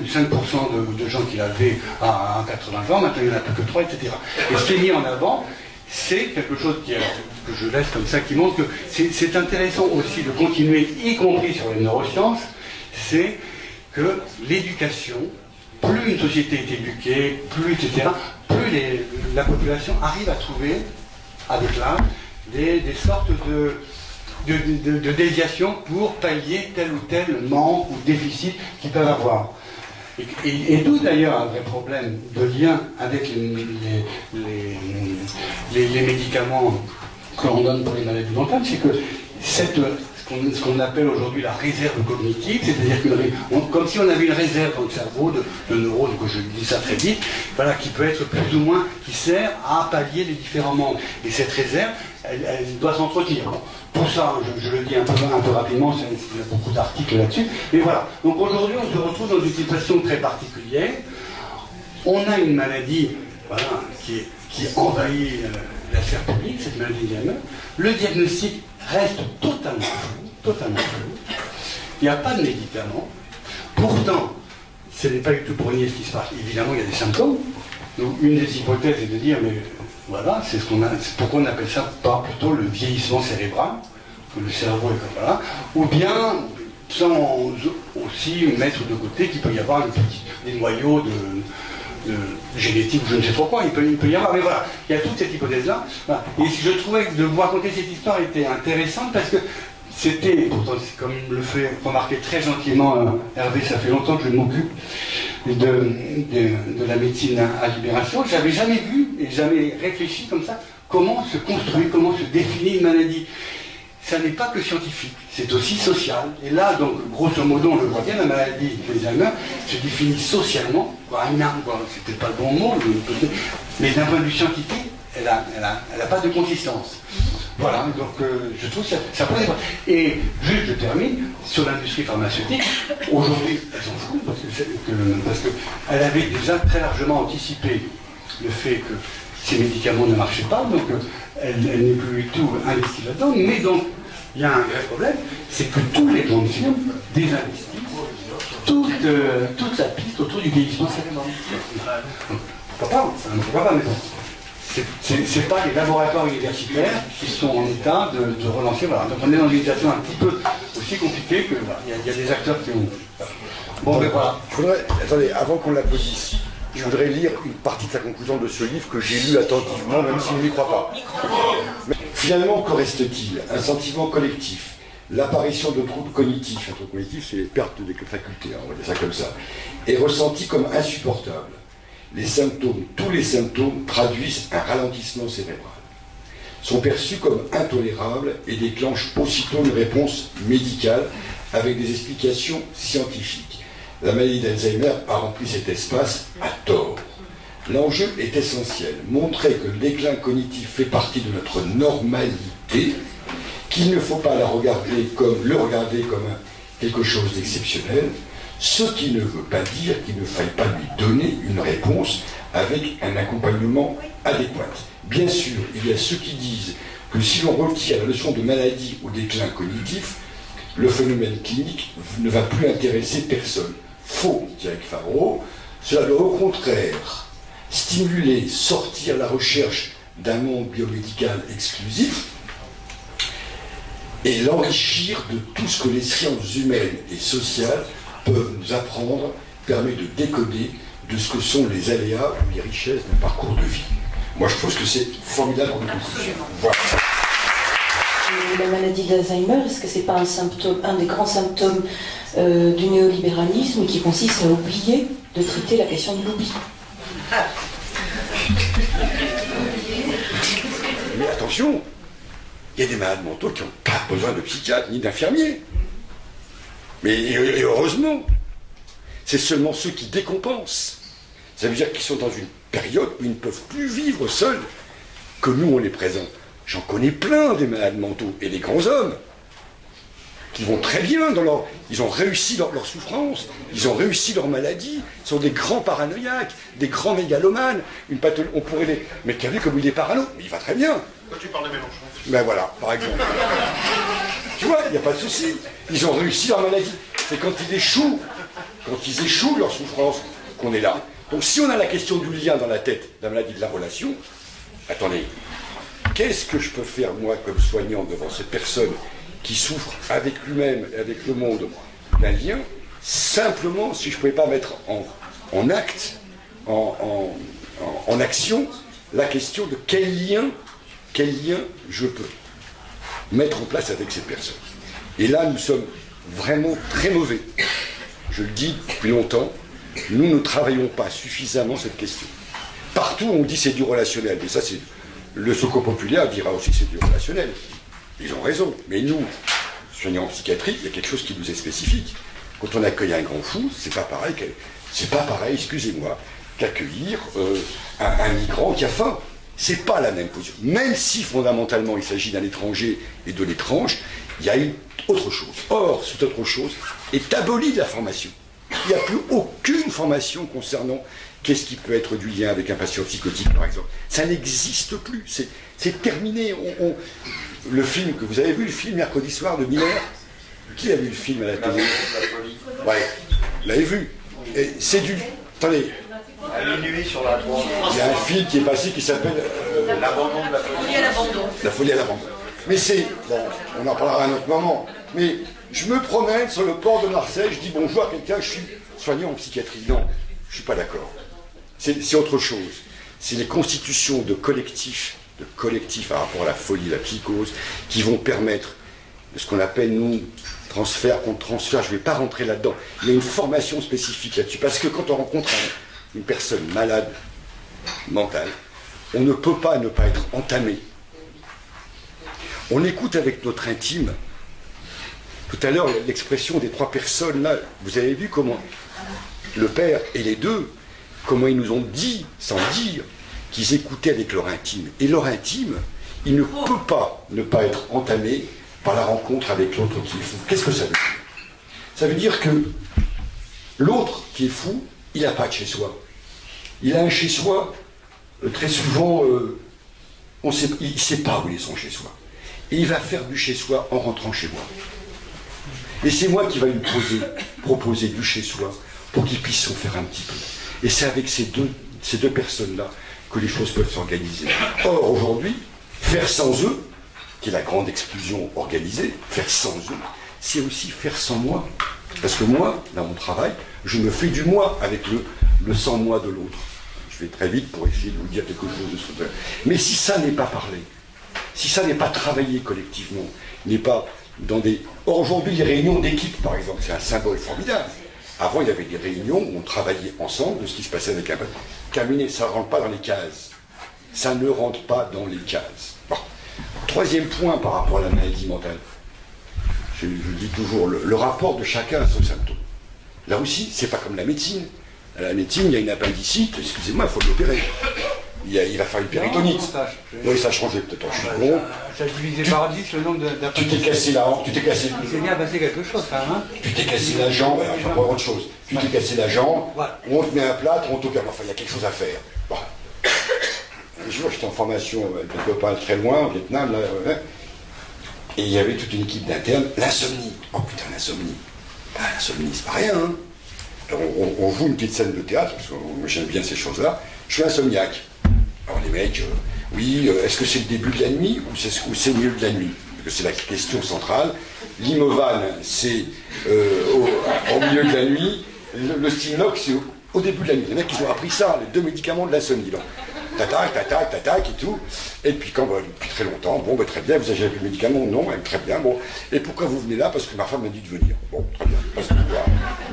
de gens qui l'avaient à 80 ans, maintenant il n'y en a plus que 3, etc. Et ce qui est mis en avant, c'est quelque chose que je laisse comme ça, qui montre que c'est intéressant aussi de continuer, y compris sur les neurosciences, c'est que l'éducation, plus une société est éduquée, plus, etc., plus la population arrive à trouver, avec l'âge, des sortes de déviations pour pallier tel ou tel manque ou déficit qu'ils peuvent avoir. Et d'où d'ailleurs un vrai problème de lien avec les médicaments que l'on donne pour les maladies mentales, c'est que ce qu'on appelle aujourd'hui la réserve cognitive, c'est-à-dire comme si on avait une réserve dans le cerveau de neurones, que je dis ça très vite, voilà, qui peut être plus ou moins, qui sert à pallier les différents manques. Et cette réserve, elle doit s'entretenir. Bon, tout ça, je le dis un peu rapidement, il y a beaucoup d'articles là-dessus, mais voilà. Donc aujourd'hui, on se retrouve dans une situation très particulière. On a une maladie, voilà, qui envahit la sphère publique, cette maladie d'Alzheimer. Le diagnostic reste totalement flou. Il n'y a pas de médicaments. Pourtant, ce n'est pas du tout pour nier ce qui se passe. Évidemment, il y a des symptômes. Donc, une des hypothèses est de dire, mais voilà, c'est pourquoi on appelle ça pas plutôt le vieillissement cérébral, que le cerveau est comme voilà, ou bien, sans aussi mettre de côté qu'il peut y avoir des noyaux de génétique, je ne sais trop quoi, il peut y avoir, mais voilà, il y a toute cette hypothèse-là. Voilà. Et je trouvais que de vous raconter cette histoire était intéressante parce que c'était, pourtant, comme le fait remarquer très gentiment Hervé, ça fait longtemps que je m'occupe de la médecine à libération, j'avais jamais vu et jamais réfléchi comme ça comment se construit, comment se définit une maladie. ça n'est pas que scientifique, c'est aussi social. Et là, donc, grosso modo, on le voit bien, la maladie d'Alzheimer se définit socialement, c'était pas le bon mot, mais d'un point de vue scientifique, elle a pas de consistance. Voilà, donc je trouve que ça pose des problèmes. Et juste, je termine, sur l'industrie pharmaceutique, aujourd'hui, elle s'en fout, parce qu'elle avait déjà très largement anticipé le fait que ces médicaments ne marchaient pas, donc elle n'est plus du tout investie là-dedans. Mais donc, il y a un vrai problème, c'est que tous les grandes firmes désinvestissent toute la piste autour du vieillissement cérébral. Pourquoi pas, mais bon. C'est pas les laboratoires universitaires qui sont en état de relancer. Voilà. Donc on est dans une situation un petit peu aussi compliquée que il y a des acteurs qui ont. Bon, mais voilà. Attendez, avant qu'on l'applaudisse, je voudrais lire une partie de sa conclusion de ce livre que j'ai lu attentivement, même s'il n'y croit pas. Mais finalement, que reste-t-il? Un sentiment collectif, l'apparition de troubles cognitifs. Un trouble cognitif, c'est les pertes des facultés, on va dire ça comme ça, est ressenti comme insupportable. Les symptômes, tous les symptômes traduisent un ralentissement cérébral, sont perçus comme intolérables et déclenchent aussitôt une réponse médicale avec des explications scientifiques. La maladie d'Alzheimer a rempli cet espace à tort. L'enjeu est essentiel, montrer que le déclin cognitif fait partie de notre normalité, qu'il ne faut pas le regarder comme quelque chose d'exceptionnel, ce qui ne veut pas dire qu'il ne faille pas lui donner une réponse avec un accompagnement adéquat. Bien sûr, il y a ceux qui disent que si l'on retire la notion de maladie au déclin cognitif, le phénomène clinique ne va plus intéresser personne. Faux, dit Eric Favreau. Cela doit au contraire stimuler, sortir la recherche d'un monde biomédical exclusif et l'enrichir de tout ce que les sciences humaines et sociales peuvent nous apprendre, permet de décoder de ce que sont les aléas ou les richesses d'un parcours de vie. Moi, je pense que c'est formidable comme conclusion. Voilà. La maladie d'Alzheimer, est-ce que c'est pas un des grands symptômes du néolibéralisme qui consiste à oublier de traiter la question de l'oubli? Mais attention, il y a des malades mentaux qui n'ont pas besoin de psychiatre ni d'infirmiers. Mais et heureusement, c'est seulement ceux qui décompensent. Ça veut dire qu'ils sont dans une période où ils ne peuvent plus vivre seuls, que nous on est présents. J'en connais plein des malades mentaux et des grands hommes qui vont très bien dans leur... Ils ont réussi leur souffrance, ils ont réussi leur maladie, ils sont des grands paranoïaques, des grands mégalomanes, on pourrait les... Mais tu as vu comme il est parano? Mais il va très bien. Quand tu parles de Mélenchon. Ben voilà, par exemple. Tu vois, il n'y a pas de souci. Ils ont réussi leur maladie. C'est quand ils échouent leur souffrance, qu'on est là. Donc si on a la question du lien dans la tête, de la maladie de la relation, attendez, qu'est-ce que je peux faire, moi, comme soignant, devant cette personne qui souffre avec lui-même et avec le monde d'un lien, simplement, si je ne pouvais pas mettre en acte, en action, la question de quel lien je peux mettre en place avec cette personne. Et là, nous sommes vraiment très mauvais. Je le dis depuis longtemps, nous ne travaillons pas suffisamment cette question. Partout, on dit c'est du relationnel, mais ça, c'est le Secours populaire dira aussi que c'est du relationnel. Ils ont raison, mais nous, soignants en psychiatrie, il y a quelque chose qui nous est spécifique. Quand on accueille un grand fou, c'est pas pareil, excusez-moi, qu'accueillir un migrant qui a faim. C'est pas la même position. Même si fondamentalement il s'agit d'un étranger et de l'étrange, il y a une autre chose. Or, cette autre chose est abolie de la formation. Il n'y a plus aucune formation concernant qu'est-ce qui peut être du lien avec un patient psychotique, par exemple. Ça n'existe plus. C'est terminé. Le film que vous avez vu, le film mercredi soir de Miller, qui a vu le film à la télé? Ouais, vous l'avez vu. Et c'est du... Attendez. À minuit sur la 3. Il y a un film qui est passé qui s'appelle L'abandon de la folie. La folie à l'abandon. Mais c'est... Bon, on en parlera à un autre moment. Mais je me promène sur le port de Marseille, je dis bonjour à quelqu'un, je suis soignant en psychiatrie. Non, je ne suis pas d'accord. C'est autre chose. C'est les constitutions de collectifs par rapport à la folie, la psychose, qui vont permettre de ce qu'on appelle, nous, transfert contre transfert. Je ne vais pas rentrer là-dedans. Il y a une formation spécifique là-dessus. Parce que quand on rencontre une personne malade, mentale, on ne peut pas ne pas être entamé. On écoute avec notre intime. Tout à l'heure, l'expression des 3 personnes, là, vous avez vu comment le père et les deux, comment ils nous ont dit, sans dire, qu'ils écoutaient avec leur intime. Et leur intime, il ne peut pas ne pas être entamé par la rencontre avec l'autre qui est fou. Qu'est-ce que ça veut dire? Ça veut dire que l'autre qui est fou, il n'a pas de chez-soi. Il a un chez-soi, très souvent, il ne sait pas où est son chez-soi. Et il va faire du chez-soi en rentrant chez moi. Et c'est moi qui va lui proposer du chez-soi pour qu'il puisse s'en faire un petit peu. Et c'est avec ces deux personnes-là que les choses peuvent s'organiser. Or, aujourd'hui, faire sans eux, qui est la grande exclusion organisée, faire sans eux, c'est aussi faire sans moi. Parce que moi, dans mon travail, je me fais du moi avec le sans moi de l'autre. Je vais très vite pour essayer de vous dire quelque chose de ce. Mais si ça n'est pas parlé, si ça n'est pas travaillé collectivement, n'est pas dans des... Or, aujourd'hui, les réunions d'équipe, par exemple, c'est un symbole formidable. Avant, il y avait des réunions où on travaillait ensemble de ce qui se passait avec un... Terminé, ça ne rentre pas dans les cases. Ça ne rentre pas dans les cases. Bon. Troisième point par rapport à la maladie mentale. Je dis toujours, le rapport de chacun à son symptôme. Là aussi, c'est pas comme la médecine. À la médecine, il y a une appendicite, excusez-moi, il faut l'opérer. Il va faire une péritonite. Oui, ça a changé peut-être. Je suis con. Ça a divisé par 10 le nombre d'appendicites. Tu t'es cassé la hanche, tu t'es cassé. Il s'est bien passé quelque chose quand même. Hein. Tu t'es cassé la jambe, alors je vais pas autre chose. Tu t'es cassé la jambe, on te met un plâtre, on t'opère. Enfin, il y a quelque chose à faire. Bon. Un jour, j'étais en formation avec des copains très loin, au Vietnam, là, et il y avait toute une équipe d'internes. L'insomnie. Oh putain, l'insomnie. Ah, l'insomnie, c'est pas rien, hein. Alors, on joue une petite scène de théâtre, parce que j'aime bien ces choses-là. Je suis insomniaque. Alors les mecs, oui, est-ce que c'est le début de la nuit ou c'est le milieu de la nuit? Parce que c'est la question centrale. L'Imovan, c'est au milieu de la nuit. Le Stimnox, c'est au début de la nuit. Les mecs, ils ont appris ça, les 2 médicaments de l'insomnie. Tatac, tatac, tatac et tout. Et puis quand, depuis très longtemps, bon, très bien, vous avez vu le médicament? Non, très bien, bon. Et pourquoi vous venez là? Parce que ma femme m'a dit de venir. Bon, très bien. Parce que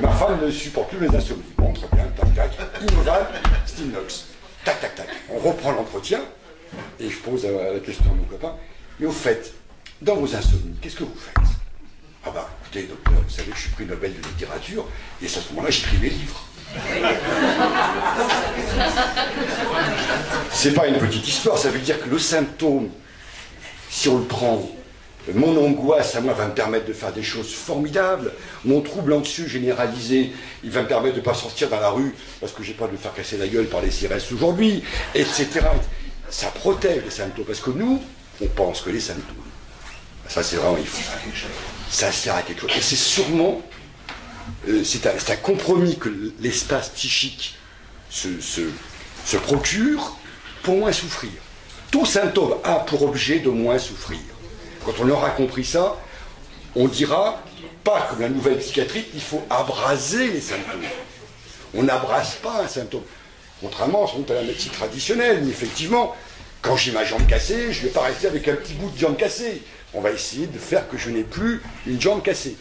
ma femme ne supporte plus les insomnies. Bon, très bien, tac, tac. Imovan, Stimnox. Tac, tac, tac. On reprend l'entretien, et je pose la question à mon copain. Mais au fait, dans vos insomnies, qu'est-ce que vous faites? Ah bah, écoutez, docteur, vous savez que je suis prix Nobel de littérature, et à ce moment-là, j'écris mes livres. C'est pas une petite histoire, ça veut dire que le symptôme, si on le prend, mon angoisse à moi va me permettre de faire des choses formidables, mon trouble anxieux généralisé, il va me permettre de ne pas sortir dans la rue parce que j'ai peur de me faire casser la gueule par les CRS aujourd'hui, etc. Ça protège les symptômes, parce que nous, on pense que les symptômes, ça c'est vraiment, il faut ça sert à quelque chose. Et c'est sûrement, c'est un compromis que l'espace psychique se procure pour moins souffrir. Tout symptôme a pour objet de moins souffrir. Quand on aura compris ça, on dira, pas comme la nouvelle psychiatrie, il faut abraser les symptômes. On n'abrase pas un symptôme. Contrairement à la médecine traditionnelle, mais effectivement, quand j'ai ma jambe cassée, je ne vais pas rester avec un petit bout de jambe cassée. On va essayer de faire que je n'ai plus une jambe cassée.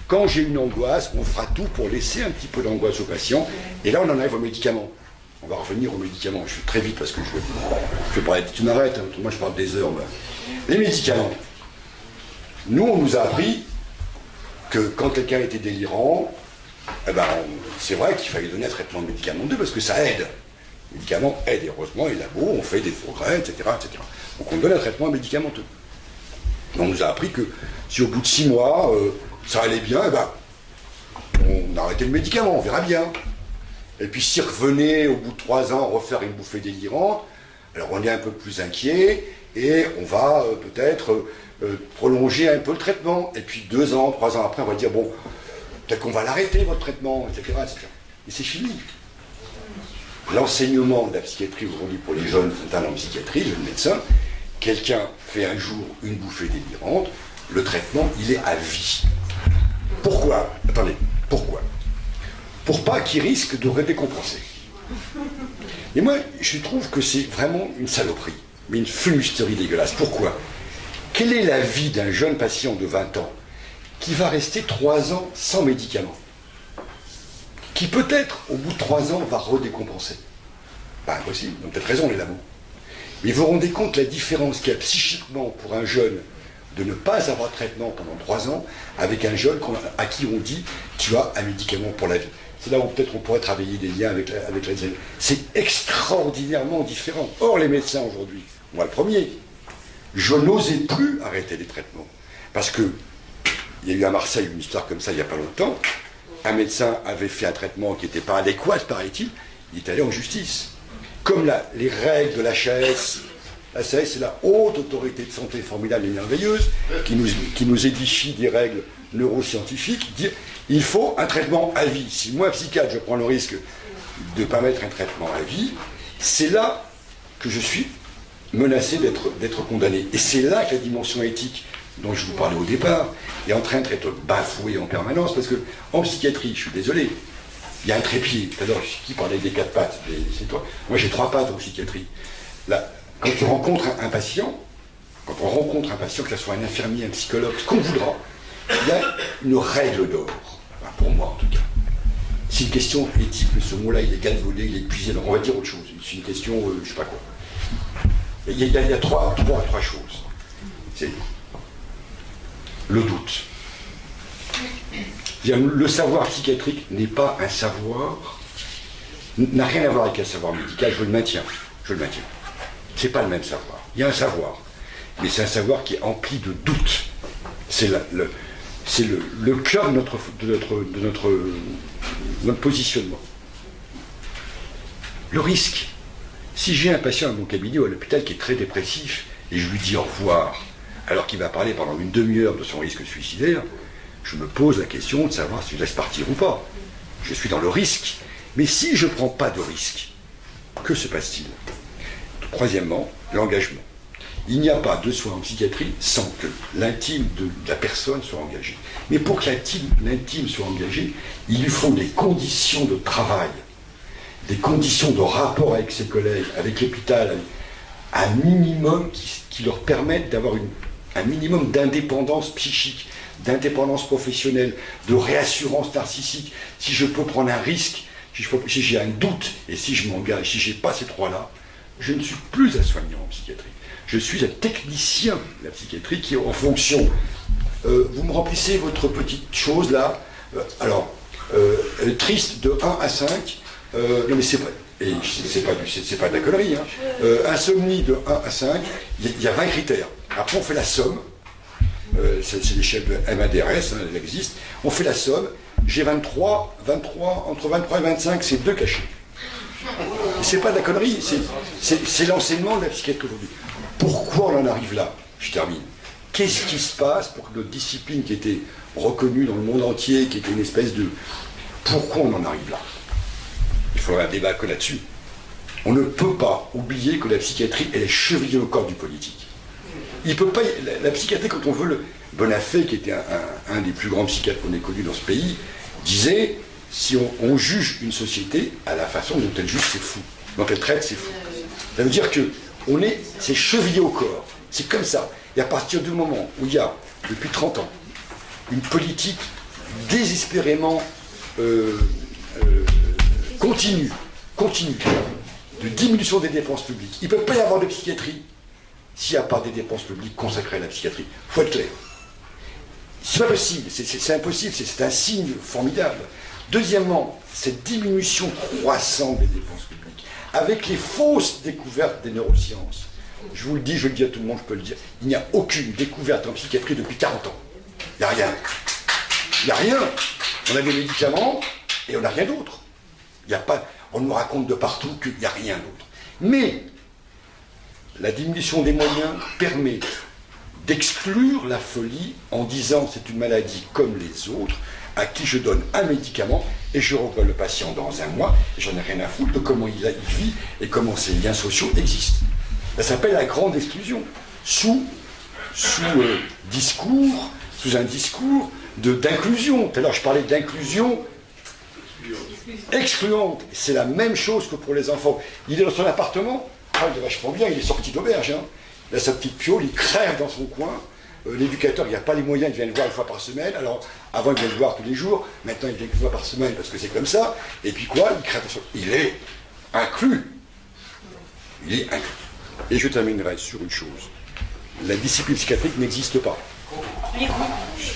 Quand j'ai une angoisse, on fera tout pour laisser un petit peu d'angoisse au patient, et là on enlève aux médicaments. On va revenir aux médicaments, je fais très vite parce que je vais parler, tu m'arrêtes, hein, moi je parle des heures. Là. Les médicaments. Nous, on nous a appris que quand quelqu'un était délirant, eh ben, c'est vrai qu'il fallait donner un traitement médicamenteux parce que ça aide. Les médicaments aident, et heureusement, les labos ont fait des progrès, etc., etc. Donc on donne un traitement médicamenteux. On nous a appris que si au bout de 6 mois, ça allait bien, eh ben, on arrêtait le médicament, on verra bien. Et puis s'il revenait au bout de 3 ans refaire une bouffée délirante, alors on est un peu plus inquiet et on va peut-être prolonger un peu le traitement. Et puis 2 ans, 3 ans après, on va dire, bon, peut-être qu'on va l'arrêter, votre traitement, etc., etc. Et c'est fini. L'enseignement de la psychiatrie aujourd'hui pour les jeunes talents en psychiatrie, le médecin, quelqu'un fait un jour une bouffée délirante, le traitement, il est à vie. Pourquoi? Attendez, pourquoi? Pour pas qu'il risque de redécompenser. Et moi, je trouve que c'est vraiment une saloperie, mais une fumisterie dégueulasse. Pourquoi? Quelle est la vie d'un jeune patient de 20 ans qui va rester 3 ans sans médicaments? Qui peut-être, au bout de 3 ans, va redécompenser? Pas impossible, ils ont peut-être raison les labos. Mais vous vous rendez compte la différence qu'il y a psychiquement pour un jeune de ne pas avoir de traitement pendant 3 ans avec un jeune à qui on dit tu as un médicament pour la vie. C'est là où peut-être on pourrait travailler des liens avec l'Alzheimer. C'est extraordinairement différent. Or, les médecins aujourd'hui, moi le premier, je n'osais plus arrêter les traitements. Parce que il y a eu à Marseille une histoire comme ça il n'y a pas longtemps. Un médecin avait fait un traitement qui n'était pas adéquat, paraît-il, il est allé en justice. Comme les règles de l'HAS, l'HAS c'est la haute autorité de santé formidable et merveilleuse, qui nous édifie des règles neuroscientifiques, dire il faut un traitement à vie. Si moi, psychiatre, je prends le risque de ne pas mettre un traitement à vie, c'est là que je suis menacé d'être condamné. Et c'est là que la dimension éthique dont je vous parlais au départ est en train d'être bafouée en permanence, parce que en psychiatrie, je suis désolé, il y a un trépied. Tout à l'heure, qui parlait des 4 pattes, c'est toi. Moi, j'ai 3 pattes en psychiatrie. Là, quand on rencontre un patient, que ce soit un infirmier, un psychologue, ce qu'on voudra, il y a une règle d'or, enfin, pour moi en tout cas. C'est une question éthique, mais ce mot-là, il est galvaudé, il est épuisé, donc on va dire autre chose. C'est une question, je ne sais pas quoi. Il y a trois choses. C'est le doute. Le savoir psychiatrique n'est pas un savoir, n'a rien à voir avec un savoir médical, je le maintiens. C'est pas le même savoir. Il y a un savoir, mais c'est un savoir qui est empli de doutes. C'est le cœur de notre positionnement. Le risque. Si j'ai un patient à mon cabinet ou à l'hôpital qui est très dépressif et je lui dis au revoir, alors qu'il va parler pendant une demi-heure de son risque suicidaire, je me pose la question de savoir si je laisse partir ou pas. Je suis dans le risque. Mais si je ne prends pas de risque, que se passe-t-il? Troisièmement, l'engagement. Il n'y a pas de soins en psychiatrie sans que l'intime de la personne soit engagée. Mais pour que l'intime soit engagée, il lui faut des conditions de travail, des conditions de rapport avec ses collègues, avec l'hôpital, un minimum qui leur permette d'avoir un minimum d'indépendance psychique, d'indépendance professionnelle, de réassurance narcissique. Si je peux prendre un risque, si j'ai un doute, et si je m'engage, si je n'ai pas ces 3-là, je ne suis plus un soignant en psychiatrie. Je suis un technicien de la psychiatrie qui est en fonction. Vous me remplissez votre petite chose là. Triste de 1 à 5. Non mais c'est pas de la connerie. Hein. Insomnie de 1 à 5. Il y a 20 critères. Après on fait la somme. C'est l'échelle de MADRS, hein, elle existe. On fait la somme. J'ai 23, entre 23 et 25, c'est 2 cachets. C'est pas de la connerie, c'est l'enseignement de la psychiatrie aujourd'hui. Pourquoi on en arrive là? Je termine. Qu'est-ce qui se passe pour que notre discipline qui était reconnue dans le monde entier, qui était une espèce de... Pourquoi on en arrive là? Il faudrait un débat que là-dessus. On ne peut pas oublier que la psychiatrie, elle est chevillée au corps du politique. Il peut pas... La psychiatrie, quand on veut le... Bonafé, qui était un des plus grands psychiatres qu'on ait connu dans ce pays, disait... Si on juge une société à la façon dont elle juge, c'est fou. Dont elle traite, c'est fou. Ça veut dire que c'est chevillé au corps. C'est comme ça. Et à partir du moment où il y a, depuis 30 ans, une politique désespérément continue, de diminution des dépenses publiques, il ne peut pas y avoir de psychiatrie s'il n'y a pas des dépenses publiques consacrées à la psychiatrie. Il faut être clair. C'est pas possible, c'est impossible, c'est un signe formidable. Deuxièmement, cette diminution croissante des dépenses publiques, avec les fausses découvertes des neurosciences. Je vous le dis, je le dis à tout le monde, je peux le dire, il n'y a aucune découverte en psychiatrie depuis 40 ans. Il n'y a rien. Il n'y a rien. On a des médicaments et on n'a rien d'autre. Il n'y a pas. On nous raconte de partout qu'il n'y a rien d'autre. Mais la diminution des moyens permet d'exclure la folie en disant c'est une maladie comme les autres, à qui je donne un médicament et je revois le patient dans un mois et j'en ai rien à foutre de comment il vit et comment ses liens sociaux existent. Ça s'appelle la grande exclusion, sous un discours d'inclusion. Tout à l'heure je parlais d'inclusion excluante. C'est la même chose que pour les enfants. Il est dans son appartement, il est vachement bien, il est sorti d'auberge. Hein. Il a sa petite piole, il crève dans son coin. L'éducateur, il n'y a pas les moyens, il vient le voir 1 fois par semaine. Alors, avant, il vient le voir tous les jours. Maintenant, il vient 1 fois par semaine parce que c'est comme ça. Et puis quoi? Il crève dans son... Il est inclus. Il est inclus. Et je terminerai sur une chose. la discipline psychiatrique n'existe pas.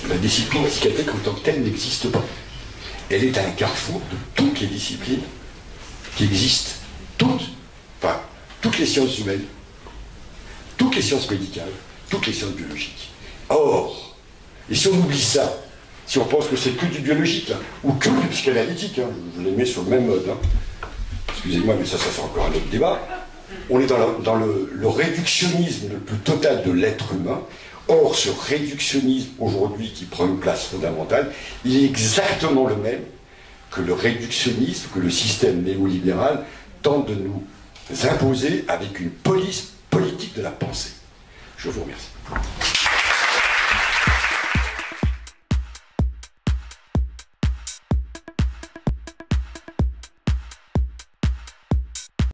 La discipline psychiatrique en tant que telle n'existe pas. Elle est un carrefour de toutes les disciplines qui existent. Toutes les sciences humaines, toutes les sciences médicales, toutes les sciences biologiques. Or, et si on oublie ça, si on pense que c'est que du biologique, hein, ou que du psychanalytique, hein, je les mets sur le même mode, hein. Excusez-moi, mais ça c'est encore un autre débat, on est dans le réductionnisme le plus total de l'être humain. Or, ce réductionnisme aujourd'hui qui prend une place fondamentale, il est exactement le même que le réductionnisme, que le système néolibéral tente de nous imposer avec une police politique de la pensée. Je vous remercie.